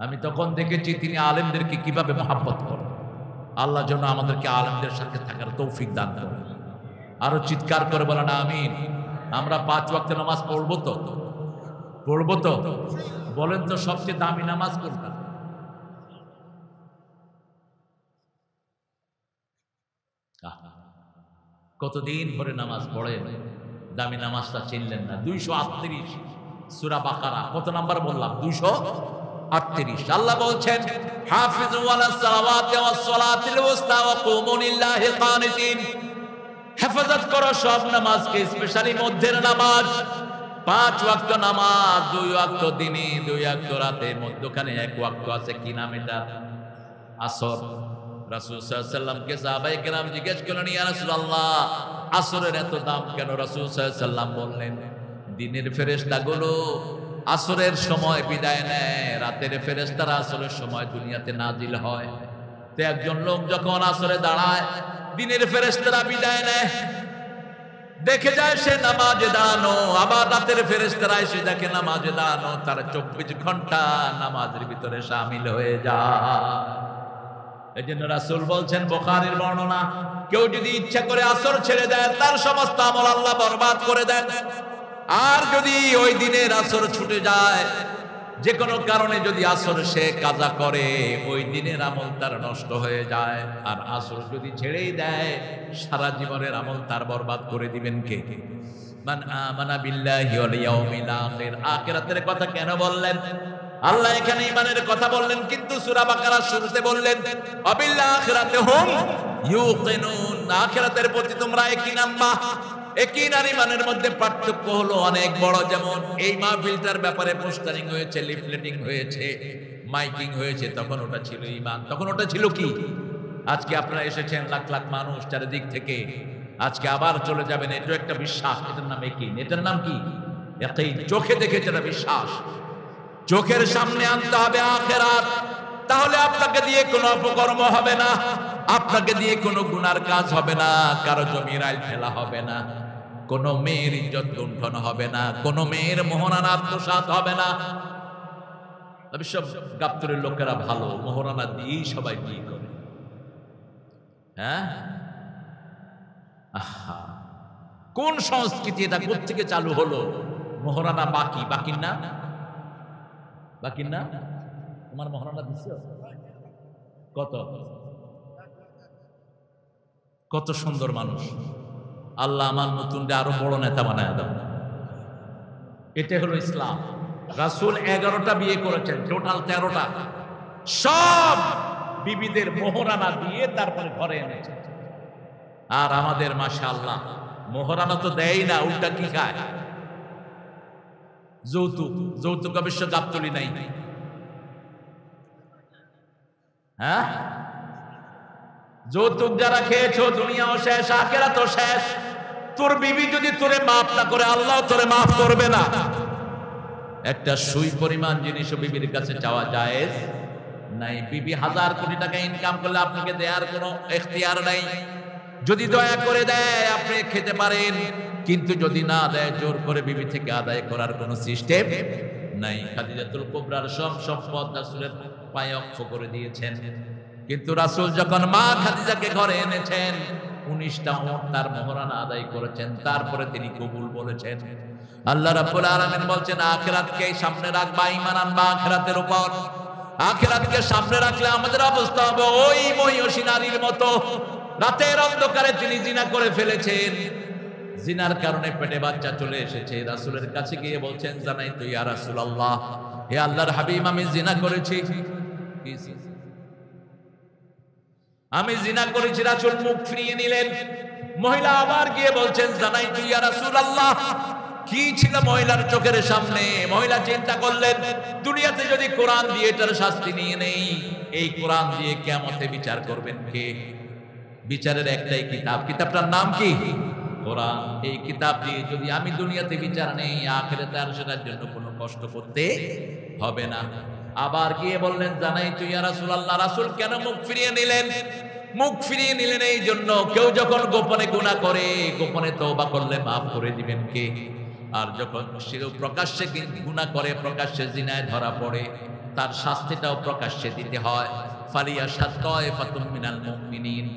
আমি তখন দেখেছি তিনি আলেমদেরকে কিভাবে মহাব্বত করেন। আল্লাহ যেন আমাদেরকে আলেমদের সাথে থাকার তৌফিক দান করেন। আরো চিৎকার করে বলেন আমিন। আমরা 5 ওয়াক্ত নামাজ পড়বো তো? পড়বো তো? বলেন তো সবচেয়ে দামি নামাজ কোনটা? কতদিন ধরে নামাজ পড়েন, দামি নামাজটা চিনলেন না। 238 সূরা বাকারা, কত নাম্বার বললাম? 238। আল্লাহ বলছেন হাফিজু আলাস সালাওয়াতি ওয়াস সালাতিল উসতা ওয়া কুমু লিল্লাহি কানিতিন। হেফাজত করো সব নামাজকে, স্পেশালি মধ্যের নামাজ। 5 ওয়াক্ত নামাজ, 2 ওয়াক্ত দিনে, 2 ওয়াক্ত রাতে, মধ্যখানে 1 ওয়াক্ত আছে। কি নাম এটা? আসর। রাসূল সাল্লাল্লাহু আলাইহি ওয়াসাল্লামকে সাহাবায়ে কেরাম জিজ্ঞেস করলেন, ইয়া রাসূলুল্লাহ আসরের এত দাম কেন? রাসূল সাল্লাল্লাহু আলাইহি ওয়াসাল্লাম বললেন, দিনের ফেরেশতাগুলো আসরের সময় বিদায় নেয়, রাতের ফেরেশতারা আসরের সময় দুনিয়াতে নাজিল হয়। তো একজন লোক যখন আসরে দাঁড়ায়, দিনের ফেরেশতারা বিদায় নেয়, দেখে যায় সে নামাজে দাঁড়ানো, আবার রাতের ফেরেশতারা এসে দেখে নামাজে দাঁড়ানো, তার 24 ঘন্টা নামাজের ভিতরে শামিল হয়ে যায়। এই জন্য রাসূল বলছেন, বুখারীর বর্ণনা, কেউ যদি ইচ্ছা করে আসর ছেড়ে দেয় তার সমস্ত আমল আল্লাহ বরবাদ করে দেন। আর যদি ওই দিনের আসর ছুটে যায়, যে কোনো কারণে যদি আসর সে কাজা করে, ওই দিনের আমল তার নষ্ট হয়ে যায়। আর আসর যদি ছেড়েই দেয়, সারা জীবনের আমল তার বরবাদ করে দিবেন কে? মান আমানা বিল্লাহি ওয়াল ইয়াউমিল আখির। আখিরাতের কথা কেন বললেন? আল্লাহ এখানে ঈমানের কথা বললেন, কিন্তু সূরা বাকারার শুরুতে বললেন আবিল আখিরাতি হুম ইউকিনুন। আখিরাতের প্রতি তোমরা ইয়াকিন আনবা। ইয়াকিন আর ঈমানের মধ্যে পার্থক্য হলো অনেক বড়। যেমন এই মাহফিলটার ব্যাপারে পোস্টারিং হয়েছে, লিফলেটিং হয়েছে, মাইকিং হয়েছে, তখন ওটা ছিল ঈমান। তখন ওটা ছিল কি? আজকে আপনারা এসেছেন লাখ লাখ মানুষ চারিদিক থেকে, আজকে আবার চলে যাবেন, এটা একটা বিশ্বাস। এটার নাম ইয়াকিন। এটার নাম কি? ইয়াকিন। চোখে দেখে যেটা বিশ্বাস, চোখের সামনে আনতে হবে আখিরাত। তাহলে আপনাকে দিয়ে কোনো অপকর্ম হবে না, আপনাকে দিয়ে কোনো গুনার কাজ হবে না, কারো জমির আইল ফেলা হবে না, কোনো মেয়ের ইজ্জত লুণ্ঠন হবে না, কোনো মেয়ের মোহরানা আত্মসাৎ হবে না। তবে সব গাবতলীর লোকেরা ভালো, মোহরানা দিয়েই সবাই বিয়ে করে। হ্যাঁ, আহা, কোন সংস্কৃতি এটা? কোত্থেকে চালু হলো? মোহরানা বাকি, বাকির না, বাকির না। তোমার মোহরানা দিচ্ছ কত? কত সুন্দর মানুষ। আল্লাহ আমার নতুন আরো বড় নেতা বানায় দাও। এটা হলো ইসলাম। রাসূল 11টা বিয়ে করেছেন, টোটাল 13টা। সব বিবিদের মোহরানা দিয়ে তারপরে ঘরে এনেছেন। আর আমাদের মাশাআল্লাহ মোহরানা তো দেয় না, উল্টা কি খায়? যৌতুক। যৌতুক অবশ্য গাবতলী নাই। হ্যাঁ, যৌতুক যারা খেয়েছো দুনিয়াও শেষ, আখিরাতও শেষ। তোর বিবি যদি তোরে মাফ না করে, আল্লাহ তোরে মাফ করবে না। একটা সুই পরিমাণ জিনিসও বিবির কাছে চাওয়া জায়েজ নাই। বিবি 1000 কোটি টাকা ইনকাম করলে আপনাকে দেওয়ার কোনো এখতিয়ার নাই। যদি দয়া করে দেয় আপনি খেতে পারেন, কিন্তু যদি না দেয় জোর করে বিবি থেকে আদায় করার কোনো সিস্টেম নাই। খাদিজাতুল কুবরার সব সম্পদ রাসূলের পায়ে অক্ষ করে দিয়েছেন, কিন্তু রাসূল যখন মা খাদিজাকে ঘরে এনেছেন 19টা উট তার মোহরানা আদায় করেছেন, তারপরে তিনি কবুল বলেছেন। আল্লাহ রাব্বুল আলামিন বলছেন আখিরাতকে সামনে রাখবা, ঈমান আনবা আখিরাতের উপর। আখিরাতকে সামনে রাখলে আমাদের অবস্থা হবে ওই মহিষী নারীর মতো। রাতের অন্ধকারে তিনি জিনা করে ফেলেছেন, জিনার কারণে পেটে বাচ্চা চলে এসেছে। রাসূলের কাছে গিয়ে বলছেন জানাই তো ইয়া রাসূলুল্লাহ, হে আল্লাহর হাবিব আমি জিনা করেছি, আমি জিনা করেছি। রাসূল মুখ ফিরিয়ে নিলেন। মহিলা আবার গিয়ে বলছেন জানাই তো ইয়া রাসূলুল্লাহ, কি ছিল মহিলার চোখের সামনে? মহিলা চিন্তা করলেন, দুনিয়াতে যদি কোরআন দিয়ে এটার শাস্তি নিয়ে নেই, এই কোরআন দিয়ে কিয়ামতে বিচার করবেন কে? বিচারের একটাই কিতাব, কিতাবটার নাম কি? কোরআন। এই কিতাব দিয়ে যদি আমি দুনিয়াতে বিচার নেই, আখিরাতে আর সেটার জন্য কোনো কষ্ট করতে হবে না। আবার গিয়ে বললেন, জানাই তুই ইয়া রাসূলুল্লাহ। রাসূল কেন মুখ ফিরিয়ে নিলেন? মুখ ফিরিয়ে নিলেন এই জন্য, কেউ যখন গোপনে গুনাহ করে, গোপনে তওবা করলে মাফ করে দিবেন কে? আর যখন সে প্রকাশ্যে গুনাহ করে, প্রকাশ্যে জিনায় ধরা পড়ে, তার শাস্তিটাও প্রকাশ্যে দিতে হয়। ফালিয়াশহাদ তায়ফাতুম মিনাল মুমিনিন,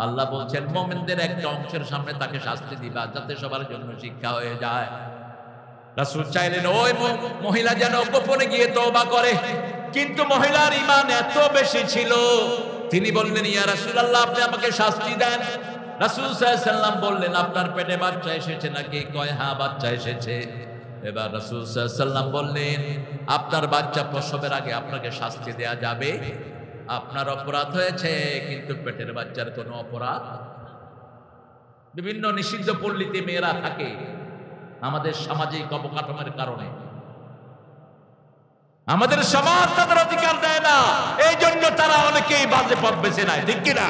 আল্লাহ বলছেন মুমিনদের একটা অংশের সামনে তাকে শাস্তি দিবা, যাতে সবার জন্য শিক্ষা হয়ে যায়। রাসূল চাইলেন ওই মহিলা যেন গোপনে গিয়ে তওবা করে, কিন্তু মহিলার ঈমান এত বেশি ছিল, তিনি বললেন, ইয়া রাসূলুল্লাহ, আপনি আমাকে শাস্তি দেন। রাসূল সাল্লাল্লাহু আলাইহি ওয়াসাল্লাম বললেন, আপনার পেটে বাচ্চা এসেছে নাকি? কয় হ্যাঁ, বাচ্চা এসেছে। এবার রাসূল সাল্লাল্লাহু আলাইহি ওয়াসাল্লাম বললেন, আপনার বাচ্চা প্রসবের আগে আপনাকে শাস্তি দেয়া যাবে? আপনার অপরাধ হয়েছে, কিন্তু পেটের বাচ্চার কোনো অপরাধ। বিভিন্ন নিষিদ্ধ পল্লীতে মেয়েরা থাকে আমাদের সামাজিক অবকাঠামোর কারণে, আমাদের সমাজ তাদের অধিকার দেয় না, এই জন্য তারা অনেকেই বাজে পথ বেছে নেয়, ঠিক কিনা?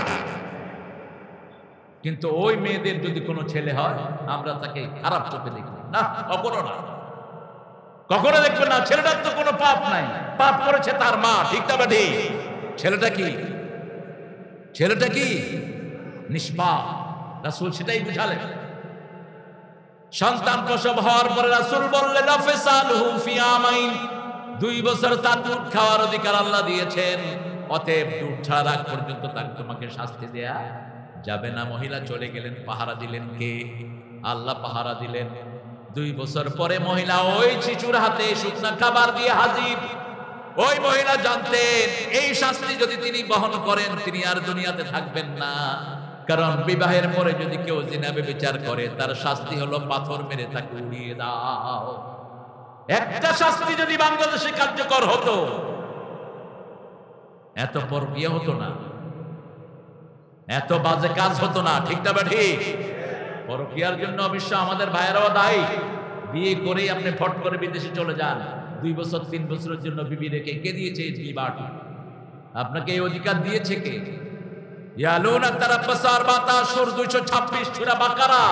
কিন্তু ওই মেয়েদের যদি কোনো ছেলে হয়, আমরা তাকে খারাপ চোখে দেখি না, কখনো না, কখনো দেখবেন না। ছেলেটার তো কোনো পাপ নাই, পাপ করেছে তার মা, ঠিক না বেঠি? ছেলেটা কি? ছেলেটা কি? নিষ্পাপ। রাসূল সেটাই বুঝালেন। সন্তান প্রসব হওয়ার পরে রাসূল বললেন, আফসালহু ফি আমাইন, 2 বছর তার দুধ খাওয়ার অধিকার আল্লাহ দিয়েছেন, অতএব দুধ ছাড়া আগ পর্যন্ত তাকে তোমাকে শাস্তি দেয়া যাবে না। মহিলা চলে গেলেন, পাহারা দিলেন কে? আল্লাহ পাহারা দিলেন। 2 বছর পরে মহিলা ওই শিশুর হাতে শুকনা খাবার দিয়ে হাজির। ওই মহিলা জানতেন এই শাস্তি যদি তিনি বহন করেন, তিনি আর দুনিয়াতে থাকবেন না। কারণ বিবাহের পরে যদি কেউ জিনা ব্যভিচার করে, তার শাস্তি হলো পাথর মেরে তাকে উড়িয়ে দাও। একটা শাস্তি যদি বাংলাদেশে কার্যকর হতো, এত পরকিয়া হতো না, এত বাজে কাজ হতো না, ঠিক না ঠিক? পরকিয়ার জন্য অবশ্য আমাদের ভাইয়েরাও দায়ী। বিয়ে করেই আপনি ফট করে বিদেশে চলে যান, 2 বছর 3 বছরের জন্য বিবি রেখে, কে দিয়েছে এই বিবাহ? আপনাকে এই অধিকার দিয়েছে কে? ইয়ালুনা তারাব্বাসার বাতাসুর 226 সূরা বাকারা।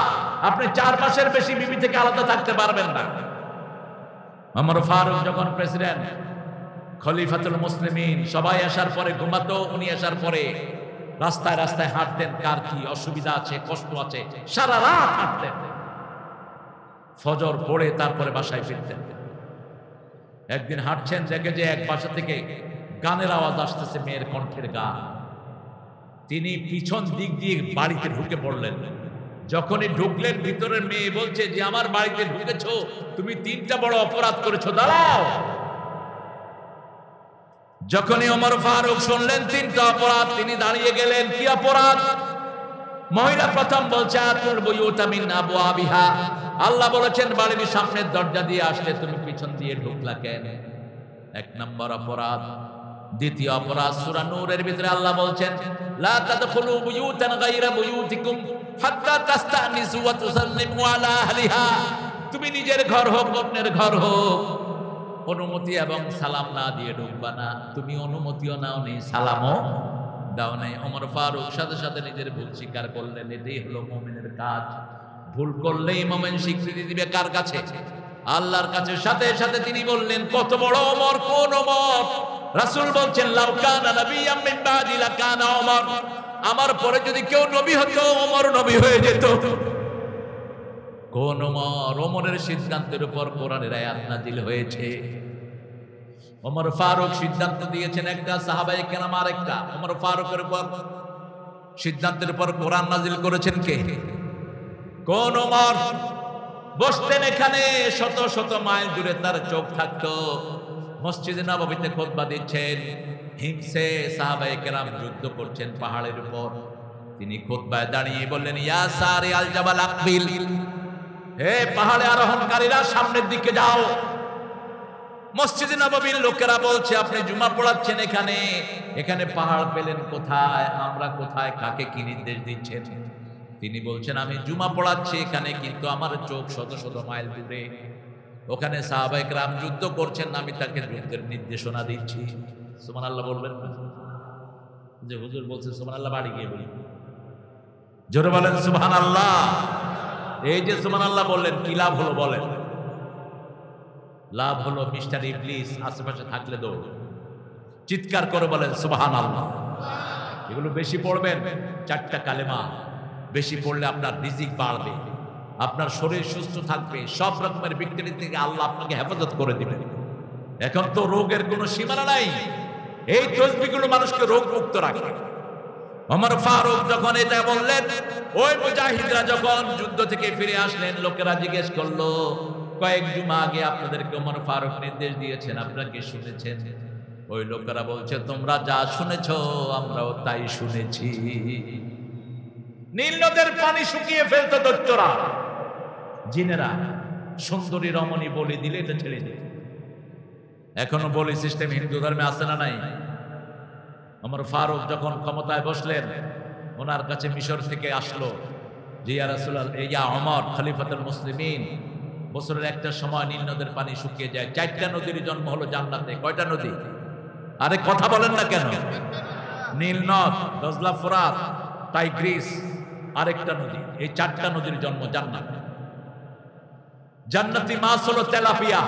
আপনি 4 মাসের বেশি বিবি থেকে আলাদা থাকতে পারবেন না। ওমর ফারুক যখন প্রেসিডেন্ট, খলিফাতুল মুসলিমিন, সবাই আসার পরে ঘুমাতো, উনি আসার পরে রাস্তায় রাস্তায় হাঁটতেন, কার কি অসুবিধা আছে, কষ্ট আছে, সারা রাত হাঁটতেন। ফজর পড়ে তারপরে বাসায় ফিরতেন। একদিন হাঁটছেন, দেখে যে এক পাশা থেকে গানের আওয়াজ আসতেছে, মেয়ের কণ্ঠের গান। তিনি পিছন দিক দিয়ে বাড়িতে ঢুকে পড়লেন। যখনই ঢুকলেন, ভিতরের মেয়ে বলছে যে আমার বাড়িতে ঢুকেছো, তুমি 3টা বড় অপরাধ করেছো, দাঁড়াও। যখনই ওমর ফারুক শুনলেন 3টা অপরাধ, তিনি দাঁড়িয়ে গেলেন। কি অপরাধ? মহিলা প্রথম বলছে, আতুল বুয়ুতা মিন আবওয়াবিহা, আল্লাহ বলেছেন বাড়ির সামনের দরজা দিয়ে আসলে তুমি পিছন দিয়ে ঢুকলা কেন? 1 নম্বর অপরাধ। দ্বিতীয় অপরাধ, সূরা নূরের ভিতরে আল্লাহ বলছেন, লা তাদখুলু বুয়ুতান গায়রা বুয়ুতিকুম হাত্তা তাস্তানিসু ওয়া তুসাল্লিমু আলা আহলিহা, তুমি নিজের ঘর হোক, অন্যের ঘর হোক, অনুমতি এবং সালাম না দিয়ে ঢুকবা না। তুমি অনুমতিও নাও নেই, সালামও দাও নাই। ওমর ফারুক সাথে সাথে নিজের ভুল স্বীকার করলেন। এটাই হলো মুমিনের কাজ। ভুল করলেই মুমিন স্বীকৃতি দিবে কার কাছে? আল্লাহর কাছে। সাথে সাথে তিনি বললেন, কত বড় ওমর, কোন ওমর? রাসূল বলছেন, লাউ কানা নাবিয়্যাম মিন বাদি লাকানা ওমর, আমার পরে যদি কেউ নবী হতো, ওমর নবী হয়ে যেত। কোন ওমর? ওমরের সিদ্ধান্তের উপর কোরআনের আয়াত নাজিল হয়েছে। ওমর ফারুক সিদ্ধান্ত দিয়েছেন একটা, সাহাবায়ে কেরাম আরেকটা। ওমর ফারুকের উপর সিদ্ধান্তের উপর কোরআন নাজিল করেছেন কে? কোন ওমর? বসতেন এখানে, শত শত মাইল দূরে তার চোখ থাকতো। মসজিদে নববীতে খুতবা দিচ্ছেন, হিংসে সাহাবায়ে কেরাম যুদ্ধ করছেন পাহাড়ের উপর। তিনি খুতবায় দাঁড়িয়ে বললেন, ইয়া সারি আল জাবাল আকবিল, হে পাহাড়ে আরোহণকারীরা, সামনের দিকে যাও। মসজিদে নববীর লোকেরা বলছে, আপনি জুমা পড়াচ্ছেন এখানে, এখানে পাহাড় পেলেন কোথায়? আমরা কোথায়? কাকে কি নির্দেশ দিচ্ছেন? তিনি বলছেন আমি জুমা পড়াচ্ছি এখানে, কিন্তু আমার চোখ শত শত মাইল দূরে, ওখানে সাহাবায়ে কেরাম যুদ্ধ করছেন, আমি তাকে যুদ্ধের নির্দেশনা দিচ্ছি। সুবহানাল্লাহ বলবেন না? যে হুজুর বলছে সুবহানাল্লাহ, বাড়ি গিয়ে বলি, জোরে বলেন সুবহানাল্লাহ। এই যে সুবহানাল্লাহ বললেন, কি লাভ হলো বলেন? লাভ হলো মিস্টার ইবলিস আশেপাশে থাকলে দৌড়, চিৎকার করে বলেন সুবহানাল্লাহ। এগুলো বেশি পড়বেন, 4টা কালেমা বেশি পড়লে আপনার রিজিক বাড়বে, আপনার শরীর সুস্থ থাকবে, সব রকমের বিক্রি থেকে আল্লাহ আপনাকে হেফাজত করে দিবেন। এখন তো রোগের কোনো সীমানা নাই, এই তসবিহগুলো মানুষকে রোগ মুক্ত রাখে। ওমর ফারুক যখন এটা বললেন, ওই মুজাহিদরা যখন যুদ্ধ থেকে ফিরে আসলেন, লোকেরা জিজ্ঞেস করলো, কয়েক জুমা আগে আপনাদেরকে ওমর ফারুক নির্দেশ দিয়েছেন, আপনারা কি শুনেছেন? ওই লোকেরা বলছে, তোমরা যা শুনেছ আমরাও তাই শুনেছি। নীল নদের পানি শুকিয়ে ফেলতো দৈত্যরা, জিনেরা সুন্দরী রমণী বলি দিলে এটা ছেড়ে দিত। এখনো বলি সিস্টেম হিন্দু ধর্মে আছে না নাই? ওমর ফারুক যখন ক্ষমতায় বসলেন, ওনার কাছে মিশর থেকে আসলো যে ইয়া রাসূলুল্লাহ, ইয়া ওমর খলিফাতুল মুসলিমিন, বছরের একটা সময় নীল নদের পানি শুকিয়ে যায়, 4টা নদীর জন্ম হলো জান্নাতে। কয়টা নদী? আরে কথা বলেন না কেন? নীল নদ, দজলা, ফোরাত, টাইগ্রিস, আরেকটা নদী, এই 4টা নদীর জন্ম জান্নাত। জান্নাতি মাছ হলো তেলাপিয়া।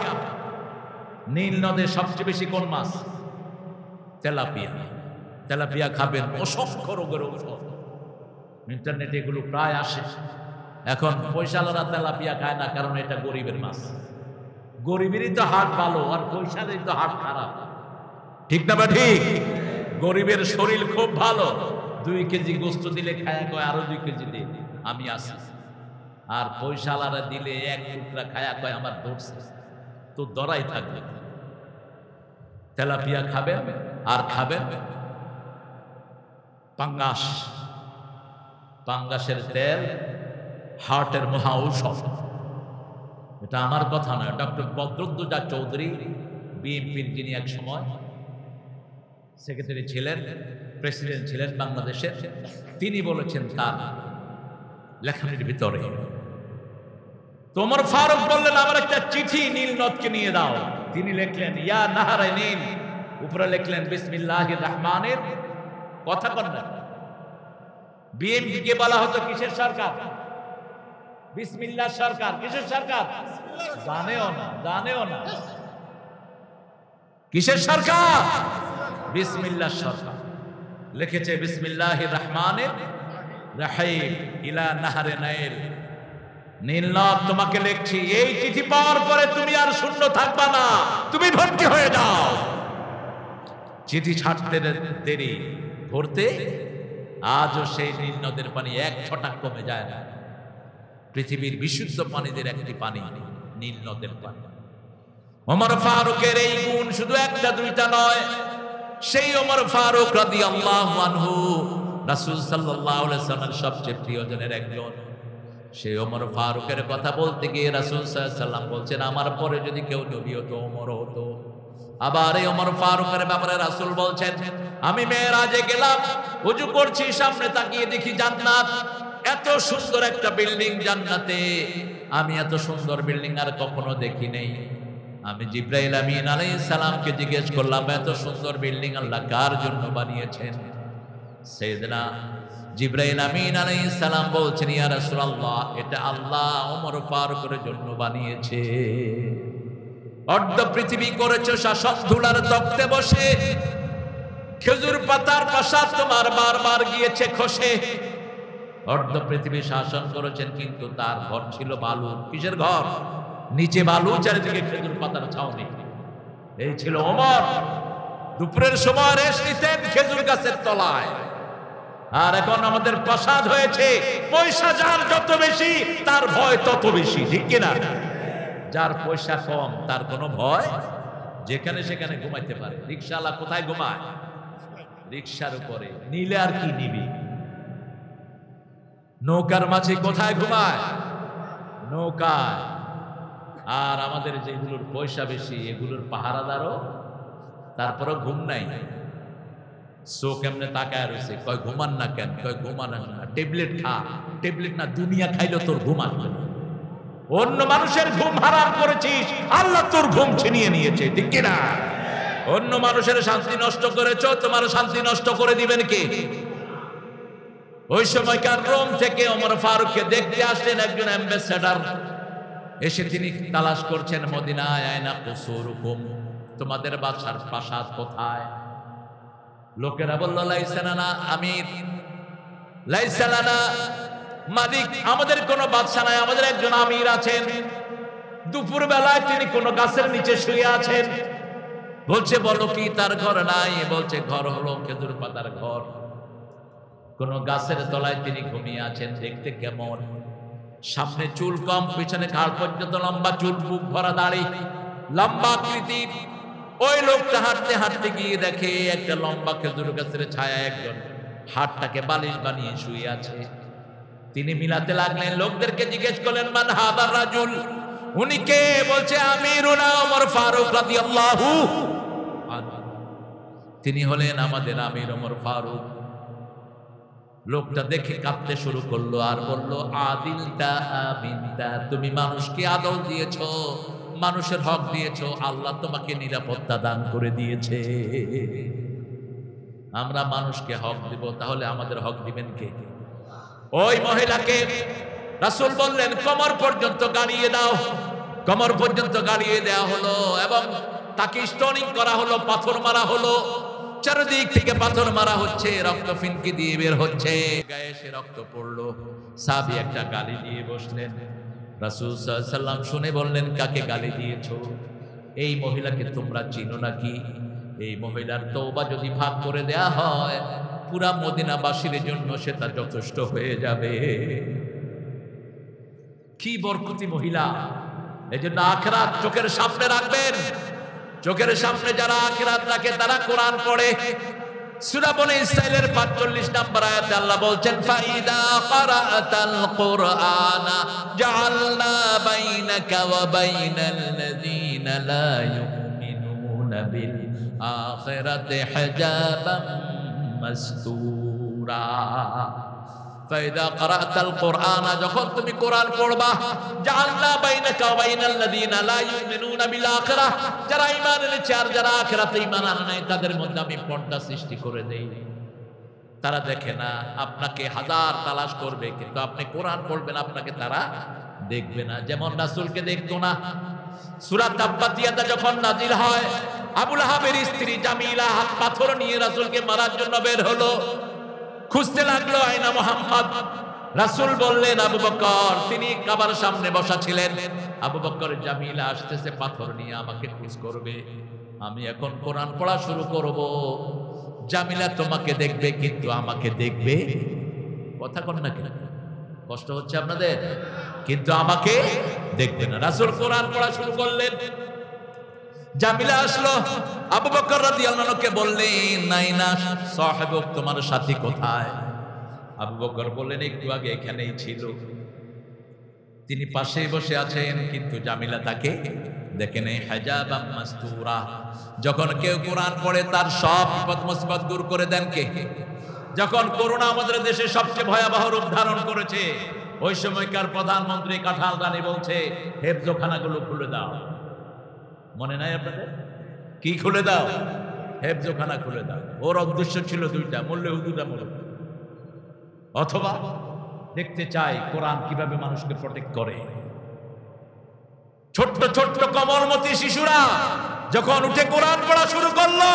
নীল নদে সবচেয়ে বেশি কোন মাছ? তেলাপিয়া। তেলাপিয়া খাবেন, অসংখ্য রোগের ঔষধ। ইন্টারনেটে এগুলো প্রায় আসে। এখন পয়সাওয়ালারা তেলাপিয়া খায় না, কারণ এটা গরিবের মাছ। গরিবেরই তো হাট ভালো, আর পয়সালেরই তো হাট খারাপ, ঠিক না? বা ঠিক? গরিবের শরীর খুব ভালো, 2 কেজি গোস্ত দিলে খায়া কয় আরো 2 কেজি দে, আমি আসি। আর পয়সাওয়ালারা দিলে 1 টুকরা খায়া কয় আমার ধরছে, তো দরাই থাকবে। তেলাপিয়া খাবেন, আর খাবেন পাঙ্গাস। পাঙ্গাসের তেল হার্টের মহা ঔষধ। এটা আমার কথা নয়, ডক্টর বদরুদ্দোজা চৌধুরী, বিএনপির, যিনি এক সময় সেক্রেটারি ছিলেন, প্রেসিডেন্ট ছিলেন বাংলাদেশের, তিনি বলেছেন তার লেখনীর ভিতরে। ওমর ফারুক বললেন, আমার একটা চিঠি নীল নদকে নিয়ে দাও। তিনি লিখলেন, ইয়া নাহারে নীল, উপরে লিখলেন বিসমিল্লাহির রহমানির। কথা বল না। বিএনপি কে বলা হতো কিসের সরকার? বিসমিল্লাহ সরকার। কিসের সরকার? জানেও না, জানেও না। কিসের সরকার? বিসমিল্লাহ সরকার। লিখেছে বিসমিল্লাহির রহমানির রহিম ইলা নাহারে নাইল। নীল নদ তোমাকে লিখছি, এই চিঠি পাওয়ার পরে তুমি আর শূন্য থাকবা না, তুমি ভর্তি হয়ে যাও। চিঠি ছাড়তে দেরি, ভরতে আজও সেই নীল নদের পানি 1 ছটাক কমে যায় না। পৃথিবীর বিশুদ্ধ পানিদের একটি পানি নীল নদের পানি। ওমর ফারুকের এই গুণ শুধু 1টা 2টা নয়। সেই ওমর ফারুক রাদিয়াল্লাহু আনহু রাসূল সাল্লাল্লাহু আলাইহি ওয়াসাল্লামের সবচেয়ে প্রিয়জনের একজন। সেই ওমর ফারুকের কথা বলতে গিয়ে রাসূল সাল্লাল্লাহু আলাইহি ওয়াসাল্লাম বলছেন, আমার পরে যদি কেউ নবী হতো ওমর হতো। আবার এই ওমর ফারুকের ব্যাপারে রাসূল বলছেন, আমি মেরাজে গেলাম, ওযু করছি, সামনে তাকিয়ে দেখি জান্নাত, এত সুন্দর একটা বিল্ডিং জান্নাতে, আমি এত সুন্দর বিল্ডিং আর কখনো দেখি নাই। আমি জিবরাইল আমিন আলাইহিস সালামকে জিজ্ঞেস করলাম, এত সুন্দর বিল্ডিং আল্লাহ কার জন্য বানিয়েছেন? সাইয়েদনা জিবরাইল আমিন আলাইহিস সালাম বলছেন, ইয়া রাসূলুল্লাহ, এটা আল্লাহ ওমর ফারুকের জন্য বানিয়েছে। অর্ধ পৃথিবী করেছো শাসন, ধুলার তক্তে বসে, খেজুর পাতার প্রাসাদ তোমার বারবার গিয়েছে খসে। অর্ধ পৃথিবী শাসন করেছেন, কিন্তু তার ঘর ছিল বালু। কিসের ঘর? নিচে বালু, চারিদিকে খেজুর পাতার ছাউনি। এই ছিল ওমর। দুপুরের সময় রেস্ট নিতেন খেজুর গাছের তলায়। আর এখন আমাদের প্রাসাদ হয়েছে, পয়সা যার যত বেশি তার ভয় তত বেশি, ঠিক কিনা? যার পয়সা কম তার কোনো ভয়, যেখানে সেখানে ঘুমাইতে পারে। রিকশাওয়ালা কোথায় ঘুমায়? রিকশার উপরে। নিলে আর কি নিবি? নৌকার মাঝে কোথায় ঘুমায়? নৌকায়। আর আমাদের যেগুলোর পয়সা বেশি, এগুলোর পাহারাদারও তারপরও ঘুম নাই। চোখ এমনি তাকায় রয়েছে, কয় ঘুমান না কেন? কয় ঘুমান না, ট্যাবলেট খা। ট্যাবলেট না, দুনিয়া খাইলো তোর ঘুম আসবে না। অন্য মানুষের ঘুম হারাম করেছিস, আল্লাহ তোর ঘুম ছিনিয়ে নিয়েছে, ঠিক কিনা? অন্য মানুষের শান্তি নষ্ট করেছ, তোমার শান্তি নষ্ট করে দিবেন কে? ওই সময়কার রোম থেকে ওমর ফারুককে দেখতে আসলেন একজন অ্যাম্বাসেডর। এসে তিনি তালাশ করছেন মদিনায়, আয়না কুসুরুকুম, তোমাদের বাদশার প্রাসাদ কোথায়? লোকেরা বলল লাইসা লানা আমির, লাইসা লানা মালিক, আমাদের কোনো বাদশা নাই, আমাদের একজন আমির আছেন। দুপুর বেলায় তিনি কোনো গাছের নিচে শুয়ে আছেন। বলছে বলো কি তার ঘর নাই? বলছে ঘর হলো খেজুর পাতার ঘর, কোন গাছের তলায় তিনি ঘুমিয়ে আছেন। দেখতে কেমন? সামনে চুল কম, পিছনে ঘাড় পর্যন্ত লম্বা চুল, বুক ভরা দাড়ি, লম্বা আকৃতি। ওই লোকটা হাঁটতে হাঁটতে গিয়ে দেখে একটা লম্বা খেজুর গাছের ছায়া একজন হাতটাকে বালিশ বানিয়ে শুয়ে আছে। তিনি মিলাতে লাগলেন, লোকদেরকে জিজ্ঞেস করলেন মান হাদার রাজুল, উনি কে? বলছে আমিরুনা ওমর ফারুক রাদিয়াল্লাহু আনহু, তিনি হলেন আমাদের আমির ওমর ফারুক। লোকটা দেখে কাঁদতে শুরু করলো আর বলল আদিলতা আমিনতা, তুমি মানুষকে আদল দিয়েছো, মানুষের হক দিয়েছো, আল্লাহ তোমাকে নিরাপত্তা দান করে দিয়েছে। আমরা মানুষকে হক দিব, তাহলে আমাদের হক দিবেন কে? ওই মহিলাকে রাসূল বললেন কোমর পর্যন্ত গাড়িয়ে দাও। কোমর পর্যন্ত গাড়িয়ে দেওয়া হলো এবং তাকে স্টোনিং করা হলো, পাথর মারা হলো। চারিদিক থেকে পাথর মারা হচ্ছে, রক্ত ফিনকি দিয়ে বের হচ্ছে, গায়ে সে রক্ত পড়লো। সাহাবী একটা গালি দিয়ে বসলেন। রাসূল সাল্লাল্লাহু আলাইহি ওয়াসাল্লাম শুনে বললেন কাকে গালি দিয়েছো? এই মহিলাকে তোমরা চিনো নাকি? এই মহিলার তওবা যদি ভাগ করে দেয়া হয় পুরা মদিনাবাসীর জন্য সেটা যথেষ্ট হয়ে যাবে। কি বরকতি মহিলা! এজন্য আখিরাত চোখের সামনে রাখবেন। চোখের সামনে যারা আখিরাত রাখে তারা কোরআন পড়ে। সূরা বনী ইসরাঈলের ৪৫ নম্বর আয়াতে আল্লাহ বলছেন ফাইদা ক্বারাআতাল কুরআনা জাআলনা বাইনাকা ওয়া বাইনাল লাযীনা লা ইউমিনুনা বিল আখিরাতি হিজাবাম মাসতুরা। ফাইদা ক্বারাআতাল কুরআনা, যখন তুমি কোরআন পড়বা, জাআলনা বাইনাকা ওয়া বাইনাল লাযীনা লা ইউমিনুনা বিল আখিরাহ, যারা ঈমান এনেছে আর যারা আখিরাতে ঈমান আনে নাই তাদের মধ্যে আমি পর্দা সৃষ্টি করে দেই। তারা দেখে না, আপনাকে হাজার তালাশ করবে, কিন্তু আপনি কোরআন পড়বেন আপনাকে তারা দেখবে না। যেমন রাসূলকে দেখতো না। সূরা তাব্বাতিয়াতে যখন নাজিল হয়, আবু লাহাবের স্ত্রী জামিলা হাত পাথর নিয়ে রাসূলকে মারার জন্য বের হলো, খুঁজতে লাগলো আয়না মুহাম্মদ। রাসূল বললেন আবু বকর, তিনি কাবার সামনে বসা ছিলেন। আবু বকর, জামিলা আসতেছে পাথর নিয়ে, আমাকে খোঁজ করবে, আমি এখন কোরআন পড়া শুরু করব। জামিলা তোমাকে দেখবে কিন্তু আমাকে দেখবে, কথা কন না কেন? কষ্ট হচ্ছে আপনাদের? কিন্তু আমাকে দেখবে না। রাসূল কোরআন পড়া শুরু করলেন। জামিলা আসলো, আবু বকর রাদিয়াল্লাহু আনহুকে বললেন নাইনা সাহেব, তোমার সাথী কোথায়? আবু বকর বললেন একটু আগে এখানেই ছিল। তিনি পাশেই বসে আছেন, কিন্তু জামিলা তাকে দেখেন। হিজাবাম মাসতুরা, যখন কেউ কোরআন পড়ে তার সব বিপদ মুসিবত দূর করে দেন কে? যখন করোনা আমাদের দেশে সবচেয়ে ভয়াবহ রূপ ধারণ করেছে, ওই সময়কার প্রধানমন্ত্রী কাঁঠাল রানী বলছে হেফজখানাগুলো খুলে দাও। মনে নাই আপনাদের? কি খুলে দাও? হেফজখানা খুলে দাও। ওর উদ্দেশ্য ছিল দুইটা, মূল্য হুদুটা মূল্য, অথবা দেখতে চাই কোরআন কিভাবে মানুষকে প্রটেক্ট করে। ছোট্ট ছোট্ট কমলমতি শিশুরা যখন উঠে কোরআন পড়া শুরু করলো,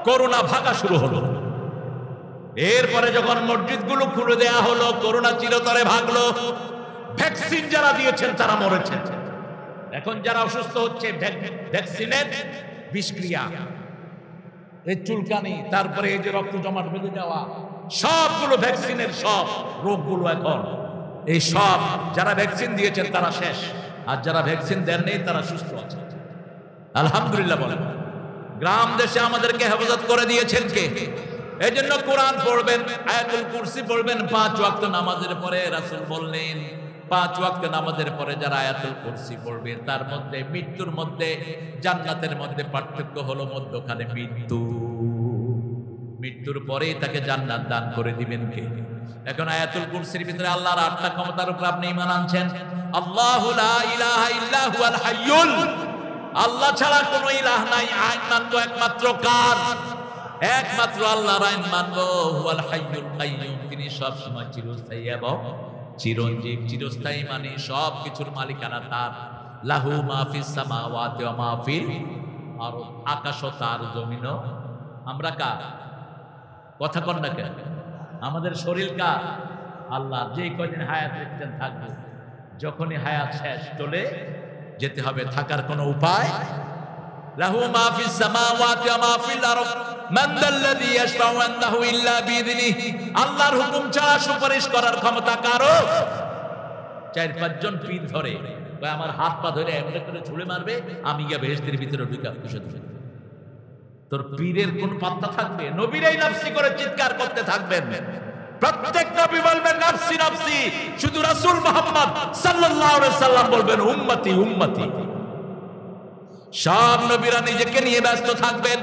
করোনা ভাগা শুরু হলো। এরপরে যখন মসজিদগুলো খুলে দেয়া হলো, করোনা চিরতরে ভাগলো। ভ্যাকসিন যারা দিয়েছেন তারা মরেছেন। এখন যারা অসুস্থ হচ্ছে ভ্যাকসিনের বিষক্রিয়া, এই চুলকানি, তারপরে এই যে রক্ত জমাট বেঁধে যাওয়া, সবগুলো ভ্যাকসিনের সব রোগগুলো এখন এই সব যারা ভ্যাকসিন দিয়েছেন তারা শেষ, আর যারা ভ্যাকসিন দেন নেই তারা সুস্থ আছে। আলহামদুলিল্লাহ বলেন। গ্রাম দেশে আমাদেরকে হেফাজত করে দিয়েছেন কে? এই জন্য কোরআন পড়বেন, আয়াতুল কুরসি পড়বেন 5 ওয়াক্ত নামাজের পরে। রাসূল বললেন 5 ওয়াক্ত নামাজের পরে যারা আয়াতুল কুরসি পড়বে তার মধ্যে মৃত্যুর মধ্যে জান্নাতের মধ্যে পার্থক্য হলো মধ্যখানে মৃত্যু। মৃত্যুর পরেই তাকে জান্নাত দান করে দিবেন কে? এখন আয়াতুল কুরসির ভিতরে আল্লাহর 8টা ক্ষমতার উপর আপনি ঈমান আনছেন। আল্লাহু লা ইলাহা ইল্লা হুয়াল হাইয়ুল, আল্লাহ ছাড়া কোনো ইলাহ নাই। আইন মানবো একমাত্র কার? একমাত্র আল্লাহর আইন মানবো। হুয়াল হাইয়ুল কাইয়ুম, তিনি সব সময় চিরস্থায়ী এবং চিরঞ্জীব। চিরস্থায়ী মানে সব কিছুর মালিকানা তার। লাহু মা ফিস সামাওয়াতি ওয়া মা ফিল আরদ, আকাশ ও তার, জমিনও। আমরা কার? কথা কন না কেন? আমাদের শরীর কার? আল্লাহ। যে কয়দিন হায়াত রেখেছেন থাকবো, যখনই হায়াত শেষ চলে যেতে হবে, থাকার কোনো উপায়। লাহু মা ফিস সামাওয়াতি ওয়া মা ফিল আরদ মান যাল্লাযী ইয়াশফাউ ইনদাহু ইল্লা বিইذনিহি, আল্লাহর হুকুম ছাড়া সুপারিশ করার ক্ষমতা কারো? 4-5 জন পীর ধরে আমার হাত পা ধরে এমনি করে ছুঁড়ে মারবে, আমি গিয়ে বেহেশতের ভিতরে ঢুকা বসে থাকবে। তোর পীরের কোন পাত্তা থাকবে? নবীরাই নাফসি করে চিৎকার করতে থাকবেন। প্রত্যেক নবী বলবেন নাফসি নাফসি, শুধু রাসূল মুহাম্মদ সাল্লাল্লাহু আলাইহি সাল্লাম বলবেন উম্মতি উম্মতি। সব নবীরা নিজেকে নিয়ে ব্যস্ত থাকবেন।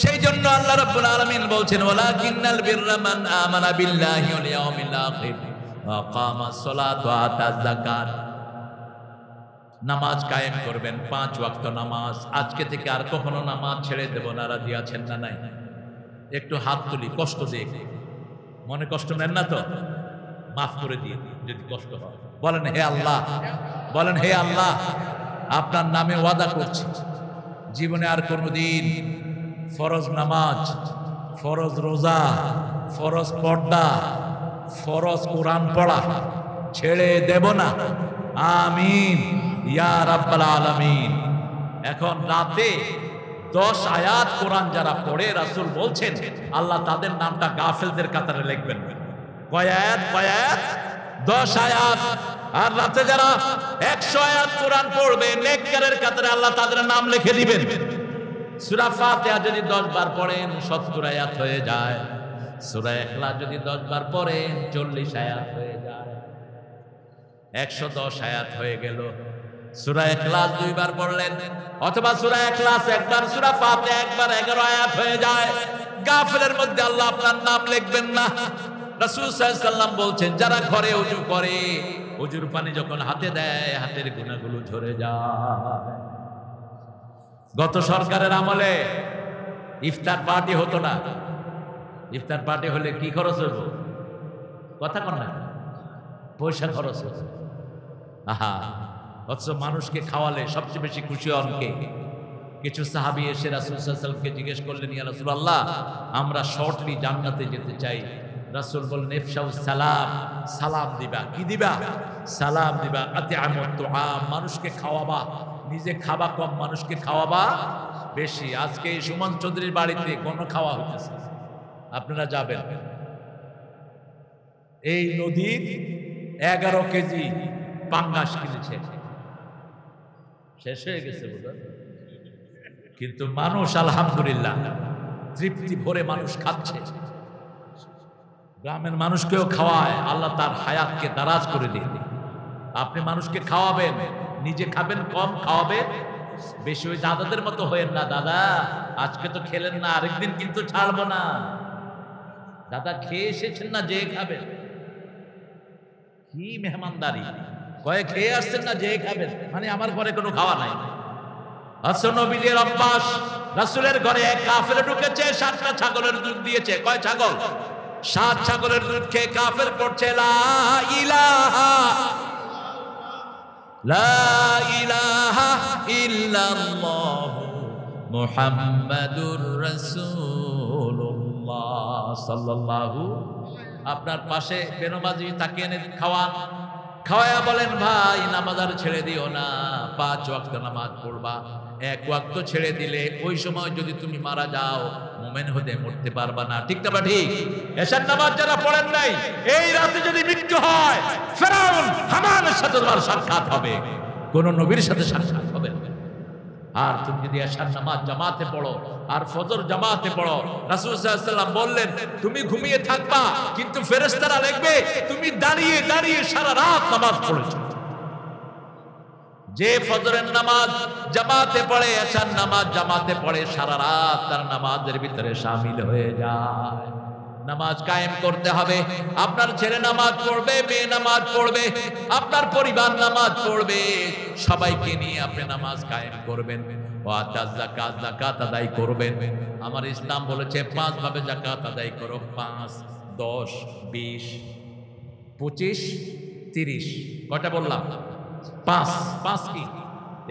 সেই জন্য আল্লাহ রাব্বুল আলামিন বলছেন ওয়ালাকিন্নাল বিররা মান আমানা বিল্লাহি ওয়াল ইয়াউমিল আখির ওয়া কামাস সালাতা ওয়া আতাজ যাকাত। নামাজ কায়েম করবেন, 5 ওয়াক্ত নামাজ। আজকে থেকে আর কখনো নামাজ ছেড়ে দেব না। রাজি আছেন না? নাই? একটু হাত তুলি, কষ্ট দিয়ে। মনে কষ্ট নেন না তো? মাফ করে দিয়ে যদি কষ্ট হয়। বলেন হে আল্লাহ, বলেন হে আল্লাহ, আপনার নামে ওয়াদা করছি জীবনে আর কোনোদিন ফরজ নামাজ, ফরজ রোজা, ফরজ পর্দা, ফরজ কোরআন পড়া ছেড়ে দেব না। আমিন ইয়া রাব্বাল আলামিন। এখন রাতে 10 আয়াত কোরআন যারা পড়ে, রাসূল বলছেন আল্লাহ তাদের নামটা গাফেলদের কাতারে লিখবেন। কয় আয়াত? কয় আয়াত? 10 আয়াত। আর রাতে যারা 100 আয়াত কোরআন পড়বে, নেককারের কাতারে আল্লাহ তাদের নাম লিখে দিবেন। সূরা ফাতিহা যদি 10 বার পড়েন 70 আয়াত হয়ে যায়। সূরা ইখলাস যদি 10 বার পড়েন 40 আয়াত হয়ে যায়। 110 আয়াত হয়ে গেল। সূরা ইখলাস 2 বার পড়লেন, অথবা সূরা ইখলাস একবার, সূরা ফাতিহা একবার, 11 আয়াত হয়ে যায়। গাফেলের মধ্যে আল্লাহ আপনার নাম লিখবেন না। রাসূল সাল্লাল্লাহু আলাইহি ওয়াসাল্লাম বলছেন যারা ঘরে ওযু করে, ওযুর পানি যখন হাতে দেয় হাতের গুনাহগুলো ঝরে যায়। গত সরকারের আমলে ইফতার পার্টি হতো না। ইফতার পার্টি হলে কি খরচ হতো? কথা কন না, পয়সা খরচ হতো। আহা, অথচ মানুষকে খাওয়ালে সবচেয়ে বেশি খুশি হন কে? কিছু সাহাবী এসে রাসূল সাল্লাল্লাহু আলাইহি ওয়াসাল্লামকে জিজ্ঞেস করলেন, ইয়া রাসূলুল্লাহ, আমরা শর্টলি জান্নাতে যেতে চাই। রাসূল বললেন ইফশাউস সালাম, সালাম দিবা। কি দিবা? সালাম দিবা। আতিআমুত তুআম, মানুষকে খাওয়াবা। নিজে খাবা কম, মানুষকে খাওয়াবা বেশি। আজকে এই সুমন চৌধুরীর বাড়িতে কোন খাওয়া হচ্ছে, আপনারা যাবেন। এই নদীর 11 কেজি পাঙ্গাস কিনেছে, শেষ হয়ে গেছে বোধহয়। কিন্তু মানুষ আলহামদুলিল্লাহ তৃপ্তি ভরে মানুষ খাচ্ছে। গ্রামের মানুষকেও খাওয়ায়, আল্লাহ তার হায়াতকে দারাজ করে দিয়ে। আপনি মানুষকে খাওয়াবেন, নিজে খাবেন কম, খাওয়াবেন বেশি। ওই দাদাদের মতো হয়েন না, দাদা আজকে তো খেলেন না, আরেকদিন কিন্তু ছাড়বো না। দাদা খেয়ে এসেছেন না, যে খাবেন। কি মেহমানদারি! কয়ে খেয়ে আসছেন না, যে খাবেন, মানে আমার ঘরে কোনো খাওয়া নাই। নবীদের অভ্যাস, রাসূলের ঘরে এক কাফের ঢুকেছে, 7টা ছাগলের দুধ দিয়েছে। কয় ছাগল? 7 ছাগলের দুধ খেয়ে কাফের পড়ছে লা ইলাহা ইল্লাল্লাহ মুহাম্মাদুর রাসূলুল্লাহ সাল্লাল্লাহু। আপনার পাশে বেনমাজি তাকে এনে খাওয়ান, খাওয়ায়া বলেন ভাই নামাজ আর ছেড়ে দিও না, 5 ওয়াক্ত নামাজ পড়বা। 1 ওয়াক্ত ছেড়ে দিলে ওই সময় যদি তুমি মারা যাও মুমিন হতে মরতে পারবা না। ঠিক না? ঠিক। এশার নামাজ যারা পড়েন নাই, এই রাতে যদি মৃত্যু হয়, ফেরাউন হামানের সাথে তোমার সাক্ষাৎ হবে, কোন নবীর সাথে সাক্ষাৎ হবে না। আর তুমি যদি এশার নামাজ জামাতে পড়ো আর ফজর জামাতে পড়ো, রাসূল সাল্লাল্লাহু আলাইহি ওয়াসাল্লাম বললেন তুমি ঘুমিয়ে থাকবা, কিন্তু ফেরেশতারা লিখবে তুমি দাঁড়িয়ে দাঁড়িয়ে সারা রাত নামাজ পড়েছো। যে ফজরের নামাজ জামাতে পড়ে, এশার নামাজ জামাতে পড়ে, সারা রাত তার নামাজের ভিতরে শামিল হয়ে যায়। নামাজ কায়েম করতে হবে। আপনার ছেলে নামাজ পড়বে, মেয়ে নামাজ পড়বে, আপনার পরিবার নামাজ পড়বে, সবাইকে নিয়ে আপনি নামাজ কায়েম করবেন। যাকাত, যাকাত আদায় করবেন। আমার ইসলাম বলেছে 5 ভাবে যাকাত আদায় করো। 5, 10, 20, 25, 30। কয়টা বললাম? 5। 5 কি?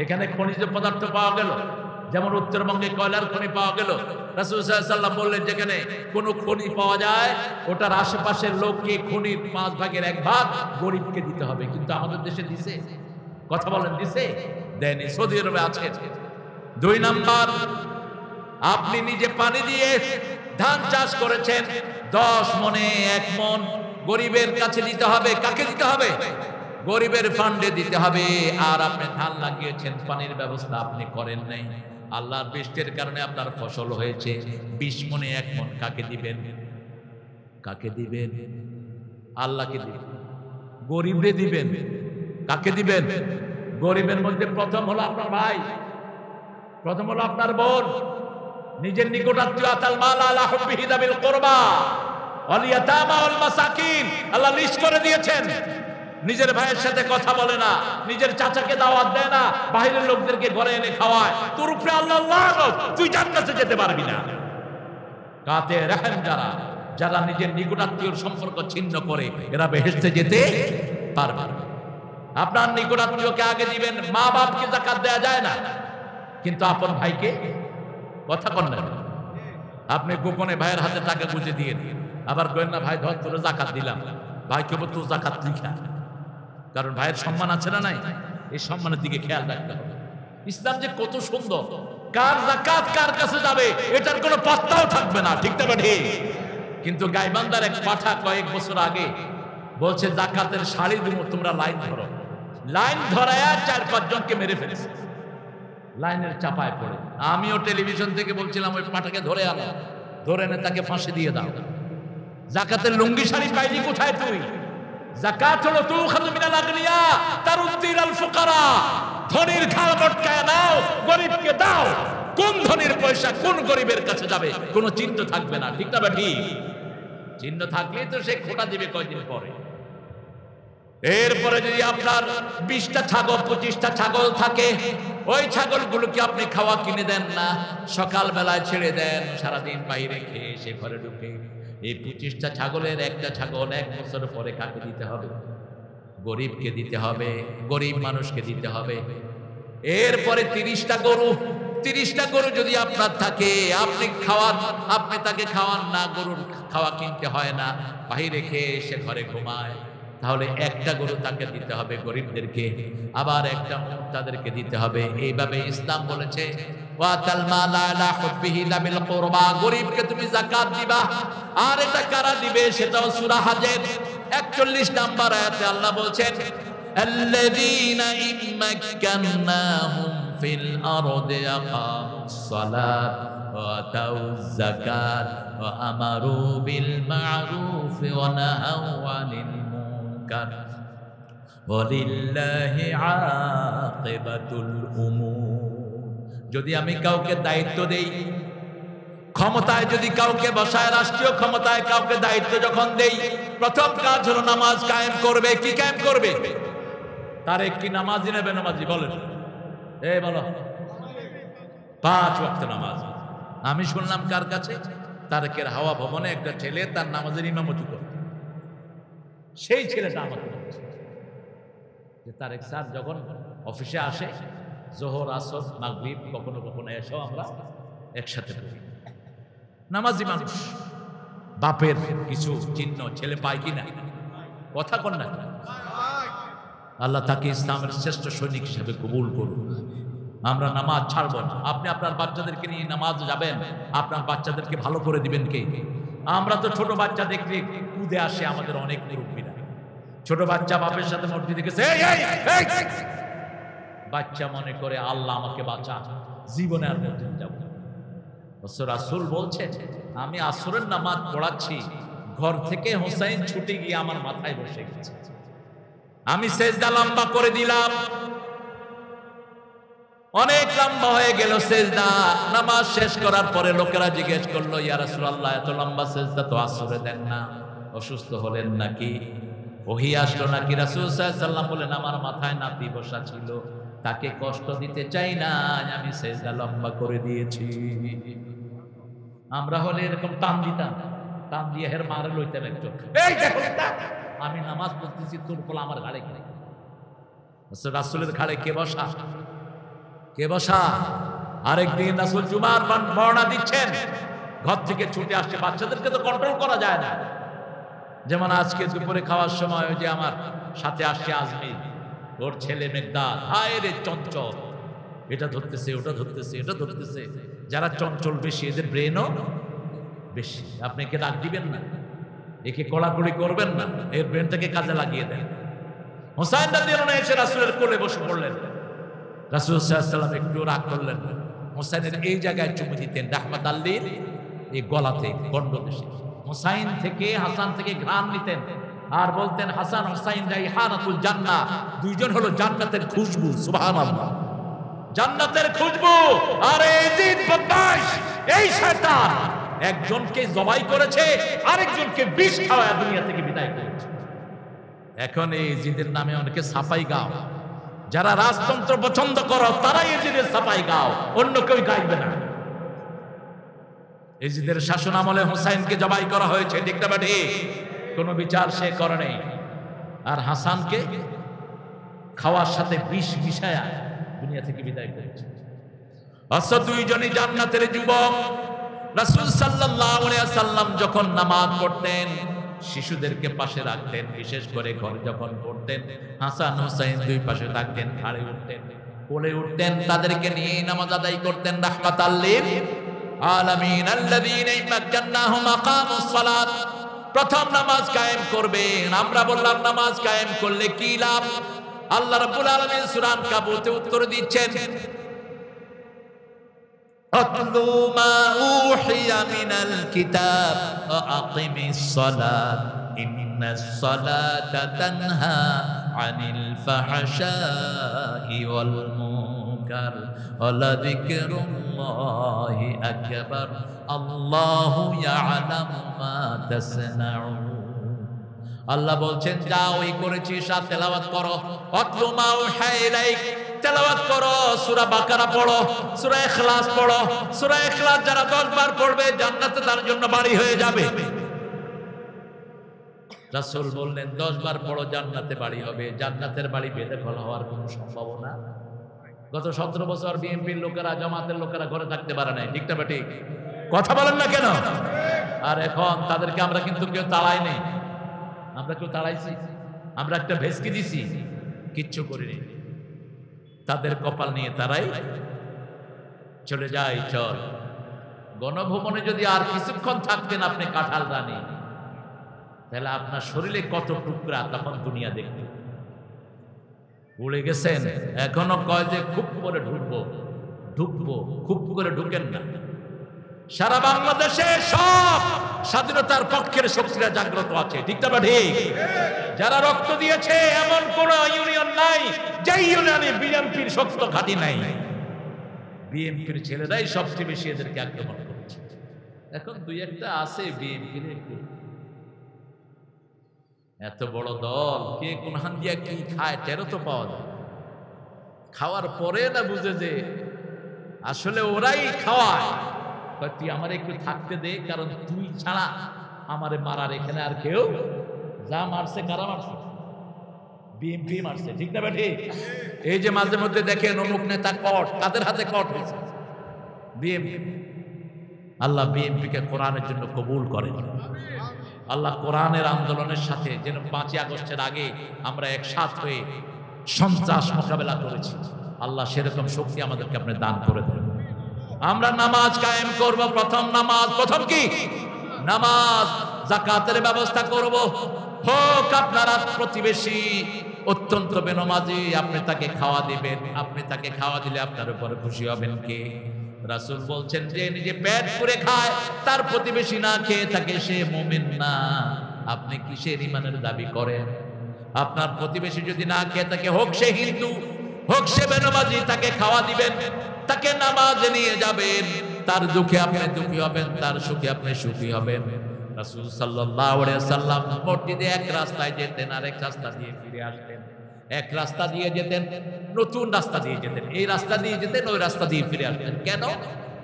এখানে খনিজ পদার্থ পাওয়া গেল, যেমন উত্তরবঙ্গে কয়লার খনি পাওয়া গেল। রাসূল সাল্লাল্লাহু আলাইহি ওয়াসাল্লাম বললেন, যেখানে কোনো খনি পাওয়া যায় ওটার আশেপাশের লোককে খনির 5 ভাগের 1 ভাগ গরিবকে দিতে হবে। কিন্তু আমাদের দেশে দিছে? কথা বলেন, দিছে? দেয়নি। সৌদি আরবে আছে। 2 নাম্বার, আপনি নিজে পানি দিয়ে ধান চাষ করেছেন, 10 মনে 1 মন গরিবের কাছে দিতে হবে। কাকে দিতে হবে? গরিবের ফান্ডে দিতে হবে। আর আপনি ধান লাগিয়েছেন, পানির ব্যবস্থা আপনি করেন নাই, আল্লাহর বৃষ্টির কারণে আপনার ফসল হয়েছে, 20 মনে 1 মন কাকে দিবেন? কাকে দিবেন? আল্লাহকে দিবেন, গরিবরে দিবেন। কাকে দিবেন? গরিবের মধ্যে প্রথম হলো আপনার ভাই, প্রথম হলো আপনার বোন, নিজের নিকটাত্মীয়। আতাল মাল আলা হুব্বিহি যাবিল কুরবা ওয়াল ইয়াতামা ওয়াল মাসাকিন, আল্লাহ লিস্ট করে দিয়েছেন। নিজের ভাইয়ের সাথে কথা বলে না, নিজের চাচাকে দাওয়াত দেয় না, বাইরের লোকদেরকে ঘরে এনে খাওয়ায়, তোর উপরে আল্লাহ লানত, তুই জান্নাতে যেতে পারবি না। কাতে রহম যারা, যারা নিজের নিকটাত্মীয়র সম্পর্ক ছিন্ন করে, এরা বেহেশতে যেতে পারবে না। আপনার নিকটাত্মীয়কে আগে দিবেন। মা বাপকে যাকাত দেয়া যায় না, কিন্তু আপন ভাইকে কথা কন না। আপনি গোপনে ভাইয়ের হাতে টাকা গুঁজে দিয়ে দিন, আবার কইেন না ভাই ধর তোর যাকাত দিলাম, ভাই কেবল তোর যাকাত লিখা। কারণ ভাইয়ের সম্মান আছে না নাই? এই সম্মানের দিকে খেয়াল রাখতে হবে। ইসলাম যে কত সুন্দর, কার যাকাত কার কাছে যাবে এটার কোনো পাত্তাও থাকবে না, ঠিক না ঠিক? কিন্তু গাইবান্ধার এক পাঠা কয়েক বছর আগে বলছে যাকাতের শাড়ি দিব, তোমরা লাইন ধরো। লাইন ধরায়া 4-5 জনকে মেরে ফেলেছে লাইনের চাপায় পড়ে। আমিও টেলিভিশন থেকে বলছিলাম ওই পাঠাকে ধরে আনো, ধরে এনে তাকে ফাঁসি দিয়ে দাও। যাকাতের লুঙ্গি শাড়ি পাইলি কোথায় তুই? যাকাত হলো তুখাযু মিনাল আগনিয়া তারুদ্দি ইলাল ফুকারা, ধনীর ঘাড় মটকায় দাও, গরিবকে দাও। কোন ধনীর পয়সা কোন গরিবের কাছে যাবে কোনো চিহ্ন থাকবে না, ঠিক না ঠিক? চিহ্ন থাকলেই তো সে খোটা দিবে কয়দিন পরে। এরপরে যদি আপনার 20টা ছাগল 25টা ছাগল থাকে, ওই ছাগলগুলোকে আপনি খাওয়া কিনে দেন না, সকাল বেলায় ছেড়ে দেন, সারাদিন বাইরে খেয়ে সে ঘরে ঢুকে। এই 25টা ছাগলের একটা ছাগল 1 বছর পরে কাকে দিতে হবে? গরিবকে দিতে হবে, গরিব মানুষকে দিতে হবে। এরপরে 30টা গরু, 30টা গরু যদি আপনার থাকে, আপনি খাওয়ান, আপনি তাকে খাওয়ান না, গরুর খাওয়া কিনতে হয় না, বাইরে খেয়ে সে ঘরে ঘুমায়, তাহলে একটা গরু তাকে দিতে হবে গরিবদেরকে, আবার একটা তাদেরকে দিতে হবে। এইভাবে ইসলাম বলেছে ওয়াতাল মাল আলা হুব্বিহি যাবিল কুরবা, গরিবকে তুমি যাকাত দিবা। আর এটা কারা দিবে? সেটাও সূরা হজের 41 নম্বর আয়াতে আল্লাহ বলছেন আল্লাযীনা ইম্মাক্কান্নাহুম ফিল আরদি আকামুস সালাত ওয়া আতাউয যাকাত ওয়া আমারু বিল মা'রুফ ওয়া নাহাউ আনিল মুনকার ওয়ালিল্লাহি আকিবাতুল উমুর। যদি আমি কাউকে দায়িত্ব দেই, ক্ষমতায় যদি কাউকে বসায়, রাষ্ট্রীয় ক্ষমতায় কাউকে দায়িত্ব যখন দেই, প্রথম কাজ হলো নামাজ কায়েম করবে। কি কায়েম করবে? তার একটি নামাজি নেবে, নামাজি বলেন, এই বলো 5 ওয়াক্ত নামাজ। আমি শুনলাম কার কাছে? তারেকের হাওয়া ভবনে একটা ছেলে তার নামাজের ইমামতি করে। সেই ছেলেটা আমাকে বলছে যে তারেক স্যার যখন অফিসে আসে, জোহর আসর মাগরিব কখনো কখনো এসেও আমরা একসাথে পড়ি। নামাজি মানুষ, বাপের কিছু চিহ্ন ছেলে পায় কিনা? কথা কন না। আল্লাহ তাকে ইসলামের শ্রেষ্ঠ সৈনিক হিসেবে কবুল করুন। আমরা নামাজ ছাড়বো না। আপনি আপনার বাচ্চাদেরকে নিয়ে নামাজ যাবেন, আপনার বাচ্চাদেরকে ভালো করে দিবেন কে? আমরা তো ছোট বাচ্চা দেখলে কুদে আসে আমাদের অনেক মুরব্বীরা। ছোট বাচ্চা বাপের সাথে মসজিদে গেছে, বাচ্চা মনে করে আল্লাহ আমাকে বাঁচা, জীবনে আর মসজিদে যাব না। রাসূল বলছেন আমি আসরের নামাজ পড়াচ্ছি, ঘর থেকে হোসাইন ছুটে গিয়ে আমার মাথায় বসে গেছে। আমি সেজদা লম্বা করে দিলাম, অনেক লম্বা হয়ে গেল সেজদা। নামাজ শেষ করার পরে লোকেরা জিজ্ঞেস করলো, ইয়া রাসূলুল্লাহ, এত লম্বা সেজদা তো আসরে দেন না, অসুস্থ হলেন নাকি, ওহী আসলো নাকি? রাসূল সাল্লাল্লাহু আলাইহি ওয়াসাল্লাম বলেন, আমার মাথায় নাতি বসা ছিল, তাকে কষ্ট দিতে চাই না, আমি সেজদা লম্বা করে দিয়েছি। আমরা হলে এরকম টান দিতাম, টান দিয়ে হের মারে লইতাম একজন, এই দেখো আমি নামাজ পড়তেছি, তোর পোলা আমার ঘাড়ে ঘাড়ে। রাসূলের ঘাড়ে কে বসা? কে বসা? আরেকদিন রাসূল জুমার বর্ণনা দিচ্ছেন, ঘর থেকে ছুটে আসছে, বাচ্চাদেরকে তো কন্ট্রোল করা যায় না। যেমন আজকে দুপুরে খাওয়ার সময় ওই যে আমার সাথে আসছে আজমির, ওর ছেলে মেঘদাদ, হায় রে চঞ্চল, এটা ধরতেছে ওটা ধরতেছে এটা ধরতেছে। যারা চঞ্চল বেশি এদের ব্রেনও বেশি। আপনি একে ডাক দিবেন না, একে কড়াকড়ি করবেন না, এর ব্রেনটাকে কাজে লাগিয়ে দেন। হোসাইন রাদিয়াল্লাহু আনহু এসে রাসূলের কোলে বসে পড়লেন। রাসূল সাল্লাল্লাহু আলাইহি ওয়াসাল্লাম একটু রাগ করলেন না, হোসাইনের এই জায়গায় চুমু দিতেন, রাহমাত আল্লির এই গলাতে গন্ডদেশে। হোসাইন থেকে হাসান থেকে ঘ্রাণ নিতেন আর বলতেন, হাসান হোসাইন রাইহানাতুল জান্নাহ, দুইজন হলো জান্নাতের খুশবু। সুবহানাল্লাহ, জান্নাতের খুশবু। আর ইয়াজিদ বদমাশ, এই শয়তান একজনকে জবাই করেছে, আরেকজনকে বিষ খাওয়া দুনিয়া থেকে বিদায় করেছে। এখন এই ইয়াজিদের নামে অনেকে সাফাই গাও। যারা রাজতন্ত্র পছন্দ করো তারাই ইয়াজিদের সাফাই গাও, অন্য কেউ গাইবে না। ইয়াজিদের শাসন আমলে হোসাইনকে জবাই করা হয়েছে, ঠিক না ঠিক? কোনো বিচার সে করে নেই। আর হাসানকে খাওয়ার সাথে বিষ মিশায়া দুনিয়া থেকে বিদায় করেছে। আচ্ছা, দুইজনই জান্নাতের যুবক। রাসূল সাল্লাল্লাহু আলাইহি ওয়াসাল্লাম যখন নামাজ পড়তেন, শিশুদেরকে পাশে রাখতেন, বিশেষ করে ঘরে যখন পড়তেন, হাসান হোসাইন দুই পাশে থাকতেন, ঘাড়ে উঠতেন, কোলে উঠতেন, তাদেরকে নিয়ে নামাজ আদায় করতেন। রাহমাতাল লিল আলামিন আল্লাযীনা মাক্কান্নাহুম আকামুস সালাত, প্রথম নামাজ কায়েম করবেন। আমরা বললাম নামাজ কায়েম করলে কি লাভ? আল্লাহ রাব্বুল আলামিন সূরা আনকাবুতে উত্তর দিচ্ছেন, আতলু মা উহিয়া মিনাল কিতাব ওয়া আকিমিস সালাত ইন্নাস সালাতা তানহা আনিল ফাহশাই ওয়াল মুনকার ওয়া লাযিকরুল্লাহি আকবার আল্লাহু ইয়ালামু মা তাসনাউন। আল্লাহ বলছেন, যাও এই করেছিস আর তেলাওয়াত করো। আতলু মা উহিয়া ইলাইক, তেলাওয়াত করো, সূরা বাকারা পড়ো, সূরা ইখলাস পড়ো। সূরা ইখলাস যারা 10 বার পড়বে জান্নাতে তার জন্য বাড়ি হয়ে যাবে। রাসূল বললেন 10 বার পড়ো, জান্নাতে বাড়ি হবে। জান্নাতের বাড়ি বেদখল হওয়ার কোনো সম্ভাবনা। গত 17 বছর বিএনপির লোকেরা, জামাতের লোকেরা ঘরে থাকতে পারে নাই, ঠিক না ঠিক? কথা বলেন না কেন? আর এখন তাদেরকে আমরা কিন্তু কেউ তাড়াই নেই। আমরা কেউ তাড়াইছি? আমরা একটা ভেসকি দিছি? কিচ্ছু করিনি। তাদের কপাল নিয়ে তারাই চলে যায়। চল, গণভবনে যদি আর কিছুক্ষণ থাকতেন আপনি কাঁঠাল রানী, তাহলে আপনার শরীরে কত টুকরা তখন দুনিয়া দেখত। উড়ে গেছেন, এখনো কয় যে খুব করে ঢুকবো ঢুকবো, খুব করে ঢুকেন না। সারা বাংলাদেশে সব স্বাধীনতার পক্ষের শক্তিরা জাগ্রত আছে, ঠিক না ঠিক? যারা রক্ত দিয়েছে এমন কোন ইউনিয়ন নাই যে ইউনিয়নে বিএনপির শক্ত ঘাঁটি নাই। বিএনপির ছেলেরাই সবচেয়ে বেশি এদেরকে আক্রমণ করছে। এখন দুই একটা আছে বিএনপির, একটু এত বড় দল, কে কোন হান দিয়া কি খায় টেরো তো পাওয়া যায়। খাওয়ার পরে না বুঝে যে আসলে ওরাই খাওয়ায়। তুই আমার একটু থাকতে দে, কারণ তুই ছাড়া আমারে মারার এখানে আর কেউ। যা মারছে কারা মারছে? বিএনপি মারছে, ঠিক না বেঠি? এই যে মাঝে মধ্যে দেখেন অমুক নেতা কট, কাদের হাতে কট হয়েছে? বিএনপি। আল্লাহ বিএনপিকে কোরআনের জন্য কবুল করেন। আল্লাহ কোরআনের আন্দোলনের সাথে, যেন 5ই আগস্টের আগে আমরা একসাথ হয়ে সন্ত্রাস মোকাবেলা করেছি, আল্লাহ সেরকম শক্তি আমাদেরকে আপনি দান করে দেন। আমরা নামাজ কায়েম করব। প্রথম নামাজ, প্রথম কি? নামাজ। যাকাতের ব্যবস্থা করব। হোক আপনারা প্রতিবেশী অত্যন্ত বেনমাজি, আপনি তাকে খাওয়া দিবেন। আপনি তাকে খাওয়া দিলে আপনার উপরে খুশি হবেন কে? রাসূল বলছেন, যে নিজে পেট পুরে খায় তার প্রতিবেশী না খেয়ে থাকে, সে মুমিন না। আপনি কিসের ঈমানের দাবি করেন? আপনার প্রতিবেশী যদি না খেয়ে থাকে, হোক সে হিন্দু, হোক সে বেনামাজি, তাকে খাওয়া দিবেন, তাকে নামাজে নিয়ে যাবেন, তার দুঃখে আপনি দুঃখী হবেন, তার সুখে আপনি সুখী হবেন। রাসূল সাল্লাল্লাহু আলাইহি ওয়াসাল্লাম মসজিদে এক রাস্তায় যেতেন, আরেক রাস্তা দিয়ে ফিরে আসতেন, এক রাস্তা দিয়ে যেতেন, নতুন রাস্তা দিয়ে যেতেন, এই রাস্তা দিয়ে যেতেন, ওই রাস্তা দিয়ে ফিরে আসতেন। কেন?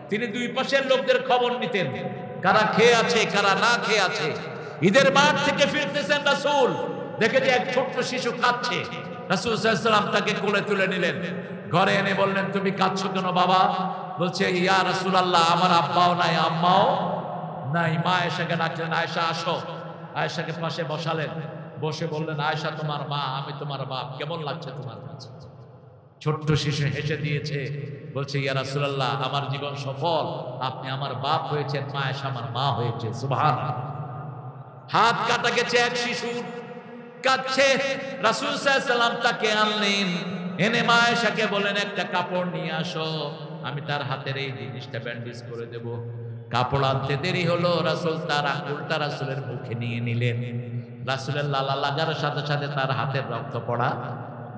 তিনি দুই পাশের লোকদের খবর নিতেন, কারা খেয়ে আছে, কারা না খেয়ে আছে। ঈদের মাঠ থেকে ফিরতেছেন রাসূল, দেখে যে এক ছোট্ট শিশু কাঁদছে। রাসূল সাল্লাল্লাহু আলাইহি ওয়াসাল্লাম তাকে কোলে তুলে নিলেন, ঘরে এনে বললেন, তুমি কাঁদছো কেন বাবা? বলছে, ইয়া রাসূলুল্লাহ, আমার আব্বাও নাই, আম্মাও নাই। মা আয়েশাকে ডাকলেন, আয়েশা আসো। আয়েশাকে পাশে বসালেন, বসে বললেন, আয়েশা তোমার মা, আমি তোমার বাপ, কেমন লাগছে তোমার কাছে? ছোট্ট শিশু হেসে দিয়েছে, বলছে, ইয়া রাসূলুল্লাহ, আমার জীবন সফল, আপনি আমার বাপ হয়েছেন, মা আয়েশা আমার মা হয়েছে। সুবহানাল্লাহ। হাত কাটা গেছে এক শিশুর, কাঁদছে। রাসূল সাল্লাল্লাহু আলাইহি ওয়াসাল্লাম তাকে আনলেন, এনে মা আয়েশাকে বলেন, একটা কাপড় নিয়ে আসো, আমি তার হাতের এই জিনিসটা ব্যান্ডেজ করে দেব। কাপড় আনতে দেরি হলো, রাসূল তার আঙ্গুলটা রাসূলের মুখে নিয়ে নিলেন। রাসূলের লালা লাগার সাথে সাথে তার হাতের রক্ত পড়া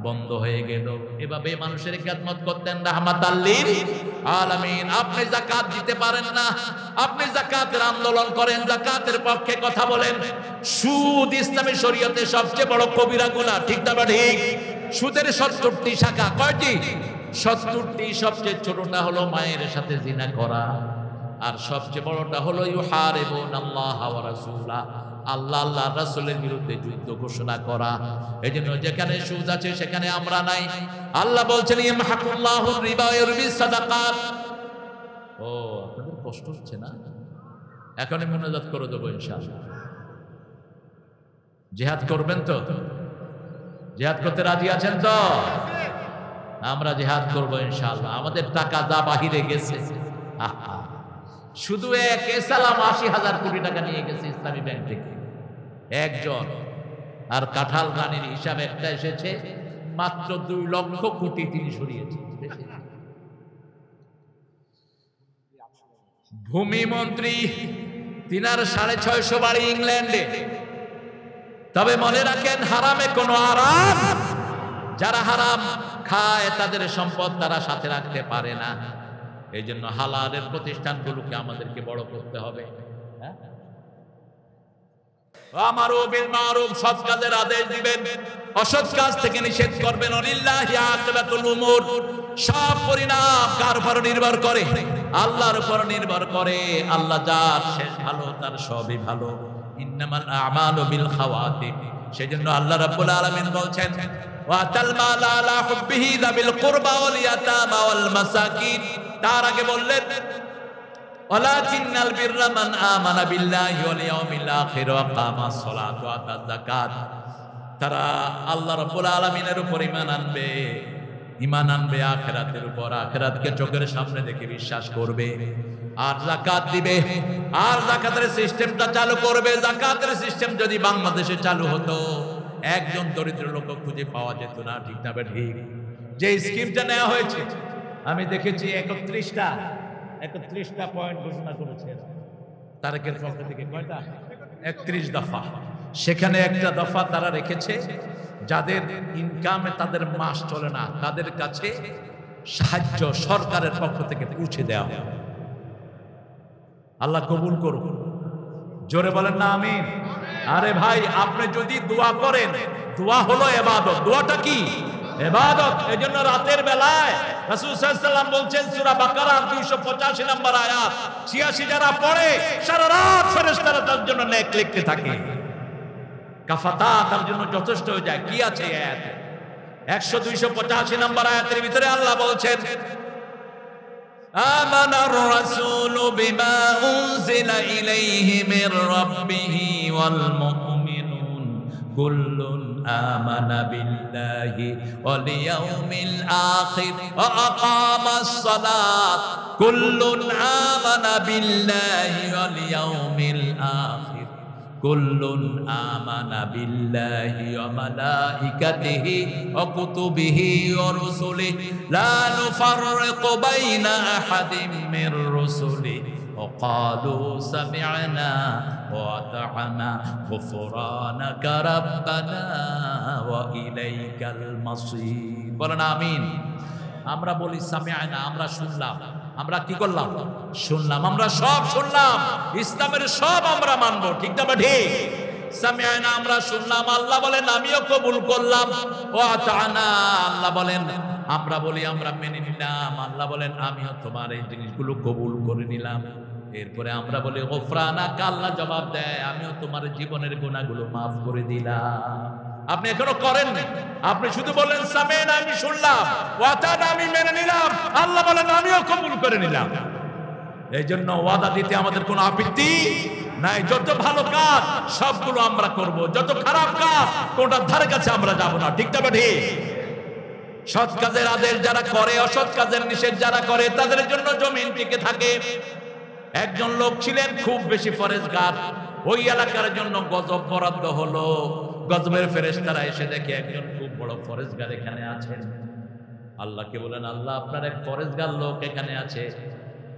বন্ধ হয়ে গেল। এভাবে মানুষের খেদমত করতেন রাহমাতাল লিল আলামিন। আপনি যাকাত দিতে পারেন না, আপনি যাকাতের আন্দোলন করেন, যাকাতের পক্ষে কথা বলেন। সুদ ইসলামী শরীয়তে সবচেয়ে বড় কবিরা গুনাহ, ঠিক না ঠিক? সুদের ৭০টি শাখা, কয়টি? ৭০টি। সবচেয়ে ছোটটা হলো মায়ের সাথে জিনা করা, আর সবচেয়ে বড়টা হলো ইউহারিবুনাল্লাহ ওয়া রাসূলাহ, আল্লাহ আল্লাহ রাসূলের বিরুদ্ধে যুদ্ধ ঘোষণা করা। এজন্য যেখানে সুদ আছে সেখানে আমরা নাই। আল্লাহ বলছেন, ইয়ামহাকুল্লাহুর রিবা ওয়া ইউরবিস সাদাকাত। ও, আপনাদের কষ্ট হচ্ছে না? এখনই মুনাজাত করে দেবো ইনশাআল্লাহ। জিহাদ করবেন তো? জিহাদ করতে রাজি আছেন তো? আমরা জিহাদ করবো ইনশাআল্লাহ। আমাদের টাকা যা বাহিরে গেছে, শুধু এক এসালাম ৮০,০০০ কোটি টাকা নিয়ে গেছে ইসলামী ব্যাংক থেকে একজন। আর কাঁঠাল রানীর হিসাব একটা এসেছে, মাত্র ২ লক্ষ কোটি তিনি সরিয়েছেন। ভূমিমন্ত্রী, তিনার ৬৫০ বাড়ি ইংল্যান্ডে। তবে মনে রাখেন, হারামে কোনো আরাম। যারা হারাম খায় তাদের সম্পদ তারা সাথে রাখতে পারে না। এই জন্য হালালের প্রতিষ্ঠানগুলোকে আমাদেরকে বড় করতে হবে। আমারু বিল মারুফ, সৎ কাজের আদেশ দিবেন, অসৎ কাজ থেকে নিষেধ করবেন। ওয়ালিল্লাহি আকিবাতুল উমুর, সব পরিণাম কার উপর নির্ভর করে? আল্লাহর উপর নির্ভর করে। আল্লাহ যার শেষ ভালো, তার সবই ভালো। ইন্নামাল আমালু বিল খাওয়াতিম। সেজন্য আল্লাহ রাব্বুল আলামিন বলছেন, ওয়াতাল মাল আলা হুব্বিহি যাবিল কুরবা ওয়াল ইয়াতামা ওয়াল মাসাকিন। তার আগে বললেন, ওয়ালাকিন্নাল বিররা মান আমানা বিল্লাহি ওয়াল ইয়াউমিল আখির ওয়া আকামাস সালাত ওয়া আতাজ যাকাত। তারা আল্লাহ রাব্বুল আলামিনের উপর ঈমান আনবে, ঈমান আনবে আখিরাতের উপর, আখিরাতকে চোখের সামনে দেখে বিশ্বাস করবে, আর যাকাত দিবে। আর যাকাতের সিস্টেমটা চালু করবে। যাকাতের সিস্টেম যদি বাংলাদেশে চালু হতো, একজন দরিদ্র লোক খুঁজে পাওয়া যেত না, ঠিক না ঠিক? যে স্কিমটা নেওয়া হয়েছে, আমি দেখেছি 31টা পয়েন্ট ঘোষণা করেছে তারেকের পক্ষ থেকে। কয়টা? 31 দফা। সেখানে একটা দফা তারা রেখেছে, যাদের ইনকামে তাদের মাস চলে না, তাদের কাছে সাহায্য সরকারের পক্ষ থেকে পৌঁছে দেওয়া। আল্লাহ কবুল করুন। জোরে বলেন না আমিন। আরে ভাই, আপনি যদি দোয়া করেন, দোয়া হলো ইবাদত। দোয়াটা কি? ইবাদত। এজন্য রাতের বেলায় রাসূল সাল্লাল্লাহু আলাইহি ওয়াসাল্লাম বলছেন, সূরা বাকারা 285 নম্বর আয়াত, 86 যারা পড়ে সারা রাত ফেরেশতারা তার জন্য নেক লিখতে থাকে। কাফাতা তার জন্য যথেষ্ট হয়ে যায়। কি আছে এই আয়াতে? 285 নম্বর আয়াতের ভিতরে আল্লাহ বলছেন, আমানার রাসূলু বিমা উনজিলা ইলাইহি মির রাব্বিহি ওয়াল মুমিনুন কুল্লুন আমানা বিল্লাহি ওয়াল ইয়াউমিল আখির ওয়া আকামাস সালাত। কুল্লুন আমানা বিল্লাহি ওয়াল ইয়াউমিল আখির কুল্লুন আমানা বিল্লাহি ওয়া মালাইকাতিহি ওয়া কুতুবিহি ওয়া রুসুলিহি লা নুফাররিকু বাইনা আহাদিম মির রুসুলিহি ওয়া ক্বালু সামি'না ওয়া আতা'না গুফরানাকা রাব্বানা ওয়া ইলাইকাল মাসীর। বলেন আমিন। আমরা বলি সামিআনা, আমরা শুনলাম। আমরা কি করলাম? শুনলাম। আমরা সব শুনলাম, ইসলামের সব আমরা মানবো, ঠিক না ঠিক? সামিআনা, আমরা শুনলাম। আল্লাহ বলেন আমিও কবুল করলাম। ওয়া আতানা, আল্লাহ বলেন আমরা বলি আমরা মেনে নিলাম। আল্লাহ বলেন আমিও তোমার এই জিনিসগুলো কবুল করে নিলাম। এরপরে আমরা বলি গফরানাক, আল্লাহ জবাব দেয় আমিও তোমার জীবনের গুনাহগুলো মাফ করে দিলাম। আপনি এখনো করেননি, আপনি শুধু বলেন সামিআনা, আমি শুনলাম, ওয়া আতানা, আমি মেনে নিলাম। আল্লাহ বলেন আমিও কবুল করে নিলাম। এই জন্য ওয়াদা দিতে আমাদের কোনো আপত্তি নাই। যত ভালো কাজ সবগুলো আমরা করব, যত খারাপ কাজ কোনটার ধারে কাছে আমরা যাব না, ঠিক না ঠিক? সৎ কাজের আদেশ যারা করে, অসৎ কাজের নিষেধ যারা করে, তাদের জন্য জমিন টিকে থাকে। একজন লোক ছিলেন খুব বেশি ফরেজগার, ওই এলাকার জন্য গজব বরাদ্দ হলো। গজবের ফেরেশতারা এসে দেখে একজন খুব বড় ফরেজগার এখানে আছেন। আল্লাহকে বলেন আল্লাহ আপনার এক ফরেজগার লোক এখানে আছে,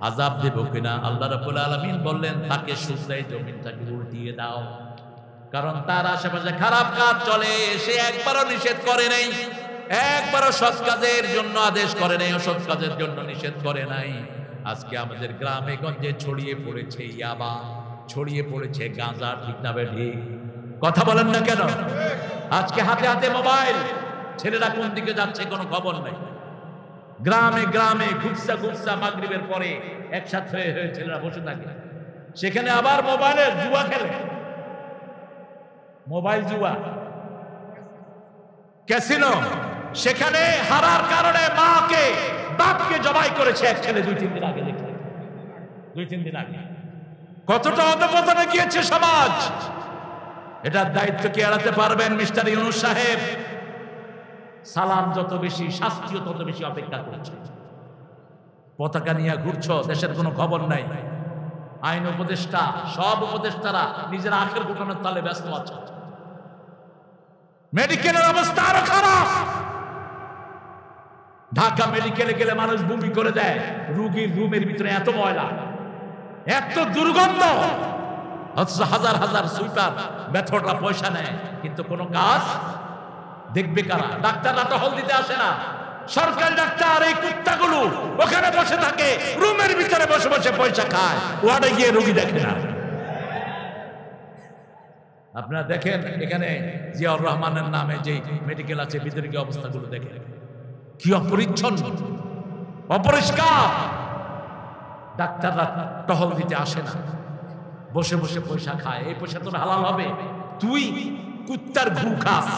আযাব দেব কিনা? আল্লাহ রাব্বুল আলামিন বললেন তাকে শুধরাই জমিনটাকে উল্টিয়ে দাও, কারণ তার আশেপাশে খারাপ কাজ চলে। সে একবারও নিষেধ করে নাই, একবারও সৎ কাজের জন্য আদেশ করে নাই, অসৎ কাজের জন্য নিষেধ করে নাই। আজকে আমাদের গ্রামে গঞ্জে ছড়িয়ে পড়েছে ইয়াবা, ছড়িয়ে পড়েছে গাঁজা, ঠিক না ঠিক? কথা বলেন না কেন? আজকে হাতে হাতে মোবাইল, ছেলেরা কোন দিকে যাচ্ছে কোনো খবর নাই। গ্রামে গ্রামে ঘুরসা ঘুরসা মাগরিবের পরে একসাথে হয়ে ছেলেরা বসে থাকে, সেখানে আবার মোবাইলের জুয়া খেলে। মোবাইল জুয়া, ক্যাসিনো, সেখানে হারার কারণে মাকে বাপকে জবাই করেছে এক ছেলে 2-3 দিন আগে। দেখে 2-3 দিন আগে কতটা অধঃপতনে গিয়েছে সমাজ। এটার দায়িত্ব কি এড়াতে পারবেন মিস্টার ইউনূস সাহেব? সালাম যত বেশি, শাস্তিও তত বেশি অপেক্ষা করছে। পতাকা নিয়ে ঘুরছ, দেশের কোনো খবর নাই। আইন উপদেষ্টা, সব উপদেষ্টারা নিজের আখের ঘটনার তালে ব্যস্ত আছে। মেডিকেলের অবস্থা আরো খারাপ। ঢাকা মেডিকেলে গেলে মানুষ বমি করে দেয়, রোগীর রুমের ভিতরে এত ময়লা, এত দুর্গন্ধ, অথচ হাজার হাজার সুইপার মেথডরা পয়সা নেয়, কিন্তু কোনো কাজ দেখবে কারা? ডাক্তাররা টহল দিতে আসে না। সরকারি ডাক্তার এই কুত্তাগুলো ওখানে বসে থাকে, রুমের ভিতরে বসে বসে পয়সা খায়, ওয়ার্ডে গিয়ে রোগী দেখে না। আপনারা দেখেন এখানে জিয়াউর রহমানের নামে যে মেডিকেল আছে, ভিতরে কি অবস্থাগুলো দেখেন, কি অপরিচ্ছন্ন, অপরিষ্কার। ডাক্তাররা টহল দিতে আসে না, বসে বসে পয়সা খায়। এই পয়সা তোর হালাল হবে? তুই কুত্তার ঘু খাস,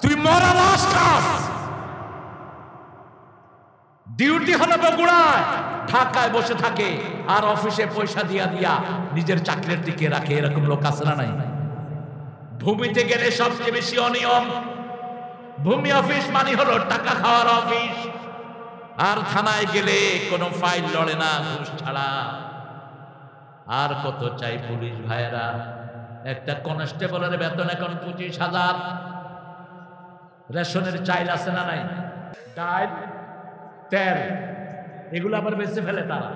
তুই মরা লাশ খাস। ডিউটি হলো বগুড়ায়, ঢাকায় বসে থাকে, আর অফিসে পয়সা দিয়া দিয়া নিজের চাকরির টিকে রাখে। এরকম লোক আছে না নাই? ভূমিতে গেলে সবচেয়ে বেশি অনিয়ম। ভূমি অফিস মানে হলো টাকা খাওয়ার অফিস। আর থানায় গেলে কোনো ফাইল লড়ে না ঘুষ ছাড়া। আর কত চাই পুলিশ ভাইয়েরা? একটা কনস্টেবলের বেতন এখন 25,000। রেশনের চাইল আছে না নাই? ডাল, তেল, এগুলো আবার বেঁচে ফেলে তারা।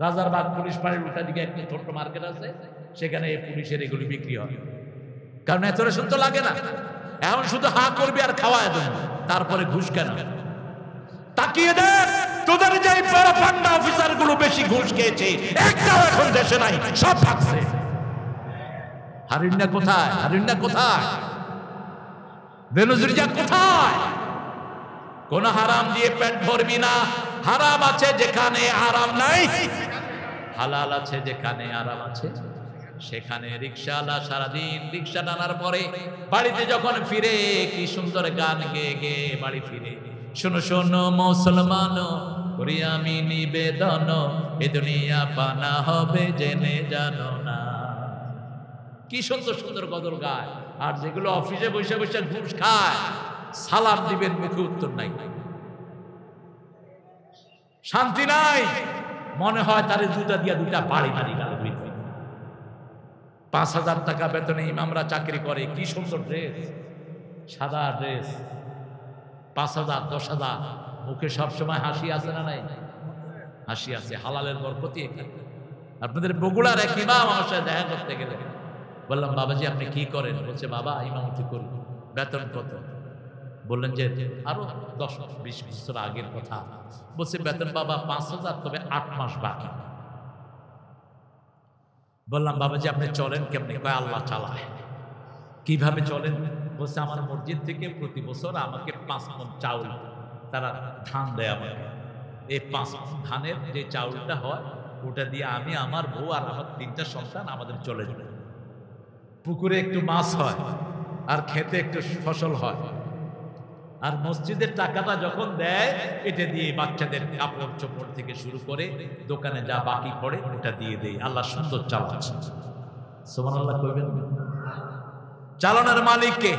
রাজারবাগ পুলিশ ফাঁড়ির উল্টা দিকে একটা ছোট্ট মার্কেট আছে, সেখানে পুলিশের এগুলি বিক্রি হয়। কারণ এত রেশন তো লাগে না, এখন শুধু হা করবি আর খাওয়ায় দেব। তারপরে ঘুষ কেন? তাকিয়ে দেখ, তোদের যে বড় পান্ডা অফিসার গুলো বেশি ঘুষ খেয়েছে, একটাও এখন দেশে নাই, সব ভাগছে। হারিন্না কোথায়? হারিন্না কোথায়? বেনজিরিয়া কোথায়? কোন হারাম দিয়ে পেট ভরবি না। হারাম আছে যেখানে আরাম নাই, হালাল আছে যেখানে আরাম আছে। সেখানে রিকশাওয়ালা সারাদিন রিকশা টানার পরে বাড়িতে যখন ফিরে কি সুন্দর গান গেয়ে গেয়ে বাড়ি ফিরে। শোনো শোনো মুসলমান, করি আমি নিবেদন, এ দুনিয়া পানা হবে জেনে জানো না। কি সুন্দর সুন্দর গজল গায়। আর যেগুলো অফিসে বসে বসে ঘুষ খায়, সালাম দিবেন মুখে উত্তর নাই, শান্তি নাই। মনে হয় তারে দুটা দিয়া দুটা বাড়ি মারি গেল। 5,000 টাকা বেতনে ইমামরা চাকরি করে, কি সুন্দর ড্রেস, সাদা ড্রেস, 5,000 10,000। মুখে সবসময় হাসি আছে না নাই? হাসি আছে, হালালের বরকতি এখানে। আপনাদের বগুড়ার এক ইমাম আমার সাথে দেখা করতে গেলে বললাম, বাবাজি আপনি কি করেন? বলছে, বাবা ইমামতি করি। বেতন কত? বললেন যে আরো 10-20 বছর আগের কথা। বলছে বেতন বাবা 5,000, তবে 8 মাস বাকি। বললাম বাবাজি আপনি চলেন কেমনি? কয় আল্লাহ চালায়। কিভাবে চলেন? বলছে আমার মসজিদ থেকে প্রতি বছর আমাকে 5 মণ চাউল তারা ধান দেয় আমাকে। এই 5 মণ ধানের যে চাউলটা হয় ওটা দিয়ে আমি, আমার বউ আর আমার 3টা সন্তান আমাদের চলে যাবে। পুকুরে একটু মাছ হয় আর খেতে একটু ফসল হয়, আর মসজিদের টাকাটা যখন দেয় এটা দিয়ে বাচ্চাদের কাপড় চোপড় থেকে শুরু করে দোকানে যা বাকি পড়ে ওটা দিয়ে দেয়। আল্লাহ সুন্দর চালাচ্ছে। সুবহানাল্লাহ কইবেন। চালানোর মালিক কে?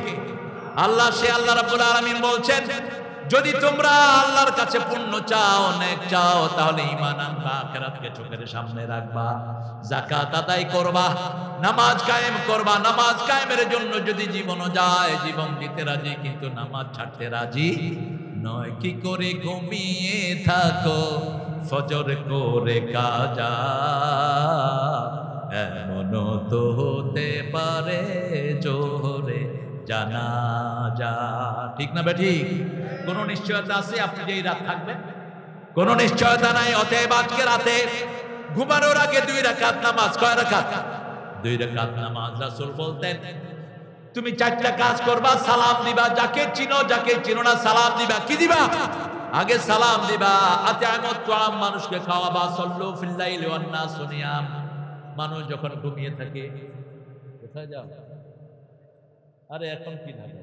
আল্লাহ। সে আল্লাহ রাব্বুল আলামিন বলছেন যদি তোমরা আল্লাহর কাছে পুণ্য চাও, নেক চাও, তাহলে ঈমান আনবা, আখিরাতকে চোখের সামনে রাখবা, যাকাত আদায় করবা, নামাজ কায়েম করবা। নামাজ কায়েমের জন্য যদি জীবনও যায়, জীবন দিতে রাজি, কিন্তু নামাজ ছাড়তে রাজি নয়। কি করে ঘুমিয়ে থাকো ফজর করে কাজা, এমনও তো হতে পারে জোহরে জানাজা। ঠিক না বেঠিক? কোন নিশ্চয়তা আছে আপনি যে এই রাত থাকবেন? কোন নিশ্চয়তা নাই। অতএব আজকে রাতে ঘুমানোর আগে 2 রাকাত নামাজ। কয় রাকাত? 2 রাকাত নামাজ। রাসূল বলতেন তুমি 4টা কাজ করবা। সালাম দিবা, যাকে চিনো যাকে চিনো না সালাম দিবা। কি দিবা? আগে সালাম দিবা। আতা'মুত তুআম, মানুষকে খাওয়াবা। সাল্লু ফিল লাইলি ওয়ান নাসু নিয়াম, মানুষ যখন ঘুমিয়ে থাকে। কোথায় যাও? আরে এখন কি থাকে?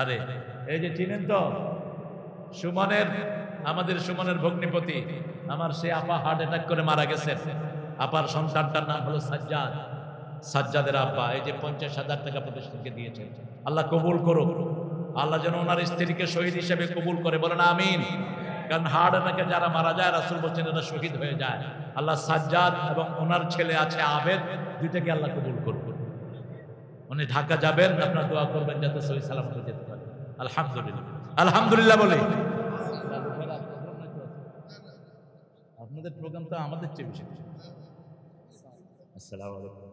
আরে এই যে চিনেন তো সুমনের, আমাদের সুমনের ভগ্নিপতি, আমার সে আপা হার্ট অ্যাটাক করে মারা গেছেন। আপার সন্তানটার নাম হলো সাজ্জাদ। সাজ্জাদের আব্বা এই যে 50,000 টাকা প্রতিষ্ঠানকে দিয়েছেন। আল্লাহ কবুল করুক। আল্লাহ যেন ওনার স্ত্রীকে শহীদ হিসেবে কবুল করে, বলেন আমিন। কারণ হার্ট অ্যাটাকে যারা মারা যায় রাসূল বলছেন এরা শহীদ হয়ে যায়। আল্লাহ সাজ্জাদ এবং ওনার ছেলে আছে আবেদ, দুইটাকে আল্লাহ কবুল করুক। উনি ঢাকা যাবেন, আপনার দোয়া করবেন যাতে সহি সালামতে যেতে পারে। আলহামদুলিল্লাহ, আলহামদুলিল্লাহ বলে। আপনাদের প্রোগ্রাম তো আমাদের চেয়ে বেশি। আসসালামু আলাইকুম।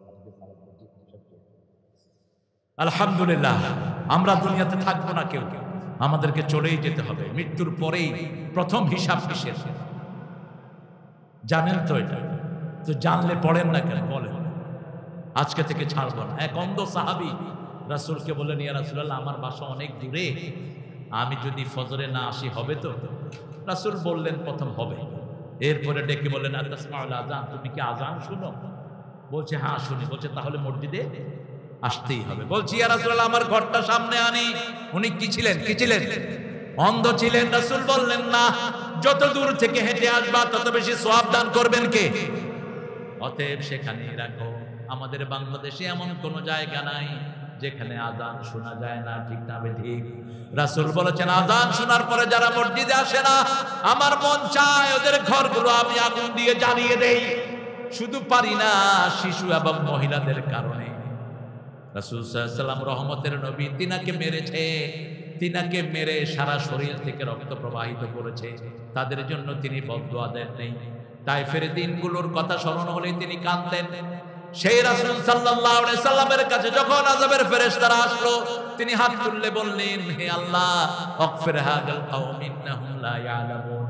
আলহামদুলিল্লাহ, আমরা দুনিয়াতে থাকবো না কেউ, আমাদেরকে চলেই যেতে হবে। মৃত্যুর পরেই প্রথম হিসাব কিসের জানেন তো? এটা তো জানলে পড়েন না কেন? বলেন আজকে থেকে ছাড়বো না। এক অন্ধ সাহাবী রাসূলকে বললেন ইয়া রাসূলুল্লাহ আমার বাসা অনেক দূরে, আমি যদি ফজরে না আসি হবে তো? রাসূল বললেন প্রথম হবে। এরপরে ডেকে বললেন আতাসমাউল আযান, তুমি কি আযান শুনো? বলছে হ্যাঁ শুনি। বলছে তাহলে মসজিদে আসতেই হবে। বলছি ইয়া রাসূলুল্লাহ আমার ঘরটা সামনে আনি। উনি কি ছিলেন? কি ছিলেন? অন্ধ ছিলেন। রাসূল বললেন না, যত দূর থেকে হেঁটে আসবা তত বেশি সওয়াব দান করবেন কে? অতএব সেখানেই রাখো। আমাদের বাংলাদেশে এমন কোন জায়গা নাই যেখানে আযান শোনা যায় না। ঠিক না ঠিক? রাসূল বলেছেন আযান শোনার পরে যারা মসজিদে আসে না, আমার মন চায় ওদের ঘরগুলো আমি আগুন দিয়ে জ্বালিয়ে দেই। শুধু পারি না, শিশু এবং মহিলাদের কারণে। রাসূল সাল্লাল্লাহু আলাইহি ওয়াসাল্লাম রহমতের নবী, তিনাকে মেরেছে, তিনাকে মেরে সারা শরীর থেকে রক্ত প্রবাহিত করেছে। তাদের জন্য তিনি বদদুয়া দেন নেই। তাইফের দিনগুলোর কথা স্মরণ হলে তিনি কাঁদতেন। সেই রাসূল সাল্লাল্লাহু আলাইহি সাল্লামের কাছে যখন আযাবের ফেরেশতারা আসলো, তিনি হাত তুলে বললেন হে আল্লাহ আগফির হাযাল কওম ইন্নাহুম লা ইয়ালামুন,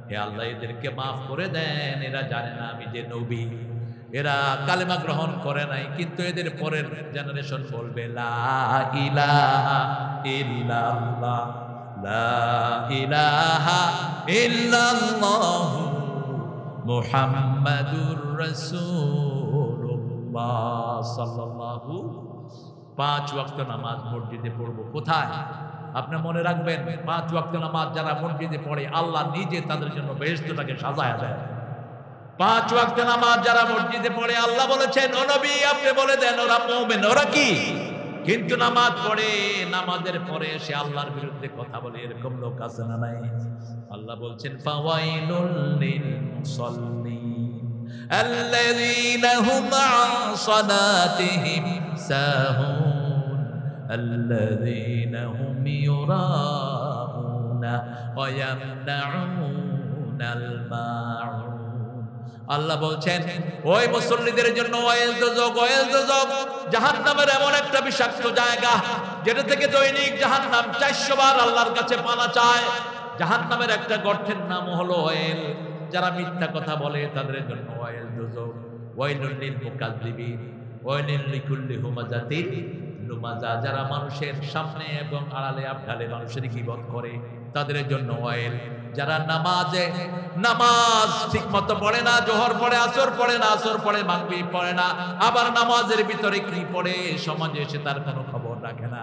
হে আল্লাহ এদেরকে maaf করে দেন, এরা জানে না আমি যে নবী। এরা কালেমা গ্রহণ করে নাই, কিন্তু এদের পরের জেনারেশন বলবে লা ইলাহা ইল্লাল্লাহ, লা ইলাহা ইল্লাল্লাহ মুহাম্মাদুর রাসূলুল্লাহ সাল্লাল্লাহু। 5 ওয়াক্ত নামাজ মসজিদে পড়বো। কোথায়? আপনি মনে রাখবেন 5 ওয়াক্ত নামাজ যারা মসজিদে পড়ে আল্লাহ নিজে তাদের জন্য বেহেশতটাকে সাজায়া দেয়। 5 ওয়াক্ত নামাজ যারা মসজিদে পড়ে আল্লাহ বলেছেন ও নবী আপনি বলে দেন ওরা মুমিন। ওরা কি? কিন্তু নামাজ পড়ে, নামাজের পরে সে আল্লাহর বিরুদ্ধে কথা বলে, এরকম লোক আছে না নাই? আল্লাহ বলছেন ফাওয়াইলুল লিল মুসাল্লিন আল্লাযীনা হুম আন সালাতিহিম সাহুন আল্লাযীনা হুম ইউরাউনা ওয়া ইয়ামনাউনাল মাউন। আল্লাহ বলছেন ওই মুসল্লিদের জন্য ওয়াইল দোজক, ওয়াইল দোজক জাহান্নামের এমন একটা বিষাক্ত জায়গা যেটা থেকে দৈনিক জাহান্নাম 400 বার আল্লাহর কাছে পানা চায়। জাহান্নামের একটা গর্তের নাম হলো ওয়াইল। যারা মিথ্যা কথা বলে তাদের জন্য ওয়াইল দোজক। ওয়াইলুল লিল মুকাজ্জিবিন, ওয়াইলুল লিকুল্লি হুমাজাতিন লুমাজা। যারা মানুষের সামনে এবং আড়ালে আবডালে মানুষের গীবত করে তাদের জন্য ওয়াইল। যারা নামাজ ঠিক মতো পড়ে না, জোহর পড়ে, আসর পড়ে না, আসর পড়ে, মাগরিব পড়ে না, আবার নামাজের ভিতরে কি পড়ে সমাজে এসে তার কোনো খবর রাখে না।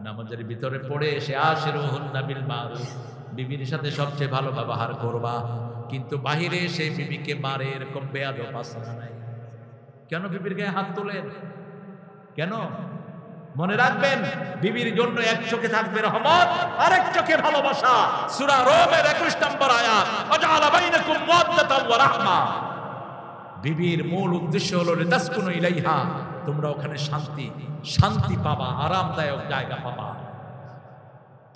নামাজের ভিতরে পড়ে এসে আশিরুহুন্না বিল মারুফ, বিবির সাথে সবচেয়ে ভালো ব্যবহার করবা, কিন্তু বাহিরে এসে বিবিকে মারে, এরকম বেয়াদব আছে না নাই? কেন বিবির গায়ে হাত তোলেন? কেন? মনে রাখবেন, বিবির জন্য এক চোখে থাকবে রহমত, আরেক চোখে ভালোবাসা। সূরা রোমের 21 নম্বর আয়াত, ওয়াজআলা বাইনাকুম মাওয়াদ্দাতান ওয়া রাহমা। বিবির মূল উদ্দেশ্য হলো লিতাসকুনু ইলাইহা, তোমরা ওখানে শান্তি পাবা, আরামদায়ক জায়গা পাবা।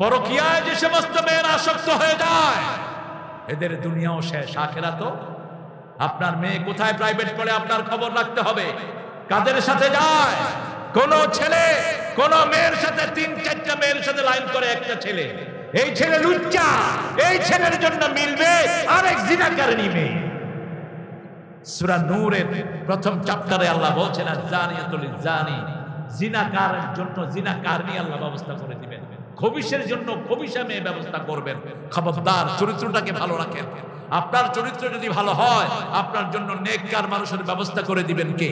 পরকীয়ায় যে সমস্ত মেয়েরা আসক্ত হয়ে যায় এদের দুনিয়াও শেষ, আখিরাতও। আপনার মেয়ে কোথায় প্রাইভেট পড়ে আপনার খবর রাখতে হবে, কাদের সাথে যায়। কোন ছেলে কোন মেয়ের সাথে 3-4টা মেয়ের সাথে লাইন করে একটা ছেলে, এই ছেলে লুচ্চা, এই ছেলের জন্য মিলবে আরেক জিনাকারিনী মেয়ে। সূরা নূরের প্রথম চ্যাপ্টারে আল্লাহ বলছেন আয-যানিয়াতুল জানি, জিনাকারের জন্য জিনাকারিনী আল্লাহ ব্যবস্থা করে দিবেন, খবিশের জন্য খবিশা মেয়ে ব্যবস্থা করবেন। খবরদার, চরিত্রটাকে ভালো রাখেন। আপনার চরিত্র যদি ভালো হয় আপনার জন্য নেককার মানুষের ব্যবস্থা করে দিবেন কে?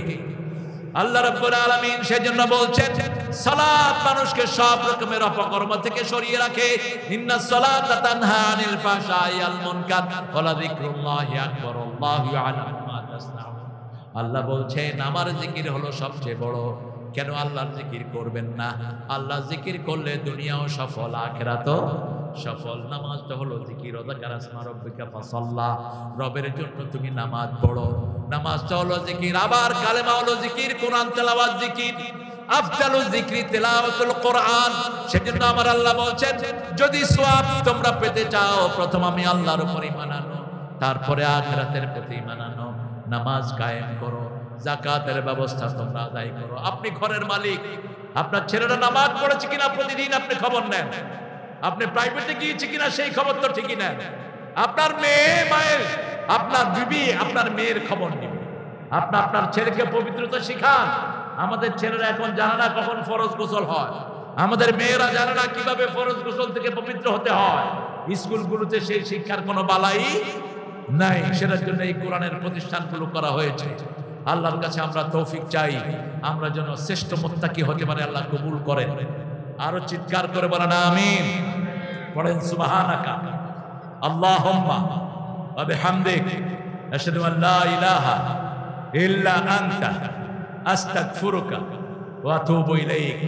আল্লাহ রাব্বুল আলামিন। সেজন্য বলছেন সালাত মানুষকে সব রকমের অপকর্ম থেকে সরিয়ে রাখে। ইন্নাস সালাতা তানহা আনিল ফাহশাই ওয়াল মুনকার ওয়া লাযিকরুল্লাহি আকবার আল্লাহু ইয়ালামু মা তাসনাউন। আল্লাহ বলছেন আমার জিকির হলো সবচেয়ে বড়। কেন আল্লাহর জিকির করবেন না? আল্লাহ জিকির করলে দুনিয়াও সফল, আখিরাতও সফল। নামাজটা হলো জিকির। ওয়াযাকারা ইসমা রাব্বিকা ফাসাল্লা, রবের জন্য তুমি নামাজ পড়ো, নামাজটা হলো জিকির। আবার কালেমা হলো জিকির, কোরআন তেলাওয়াত জিকির। আফদালুজ যিকরি তিলাওয়াতুল কোরআন। সেজন্য আমার আল্লাহ বলছেন যদি সওয়াব তোমরা পেতে চাও প্রথম আমি আল্লাহর উপর ঈমান আনো, তারপরে আখিরাতের প্রতি ঈমান আনো, নামাজ কায়েম করো, যাকাতের ব্যবস্থা তোমরা আদায় করো। আপনি ঘরের মালিক, আপনার ছেলেরা নামাজ পড়েছে কিনা প্রতিদিন আপনি খবর নেন, আপনি প্রাইভেটে গিয়েছে কিনা সেই খবর তো ঠিকই নেন। আপনার মেয়ে মায়ের, আপনার বিবি আপনার মেয়ের খবর নেবে। আপনার ছেলেকে পবিত্রতা শিখান। আমাদের ছেলেরা এখন জানে না কখন ফরজ গোসল হয়, আমাদের মেয়েরা জানে না কিভাবে ফরজ গোসল থেকে পবিত্র হতে হয়। স্কুলগুলোতে সেই শিক্ষার কোনো বালাই নাই। সেটার জন্য এই কোরআনের প্রতিষ্ঠানগুলো করা হয়েছে। আল্লাহর কাছে আমরা তৌফিক চাই, আমরা যেন শ্রেষ্ঠ মুত্তাকি হতে পারে, আল্লাহ কবুল করেন। আরো চিৎকার করে বলেন আমিন। পড়েন সুবহানাকা আল্লাহুম্মা ওয়া বিহামদিক আশহাদু আল লা ইলাহা ইল্লা আনতা আস্তাগফিরুকা ওয়া আতুবু ইলাইক।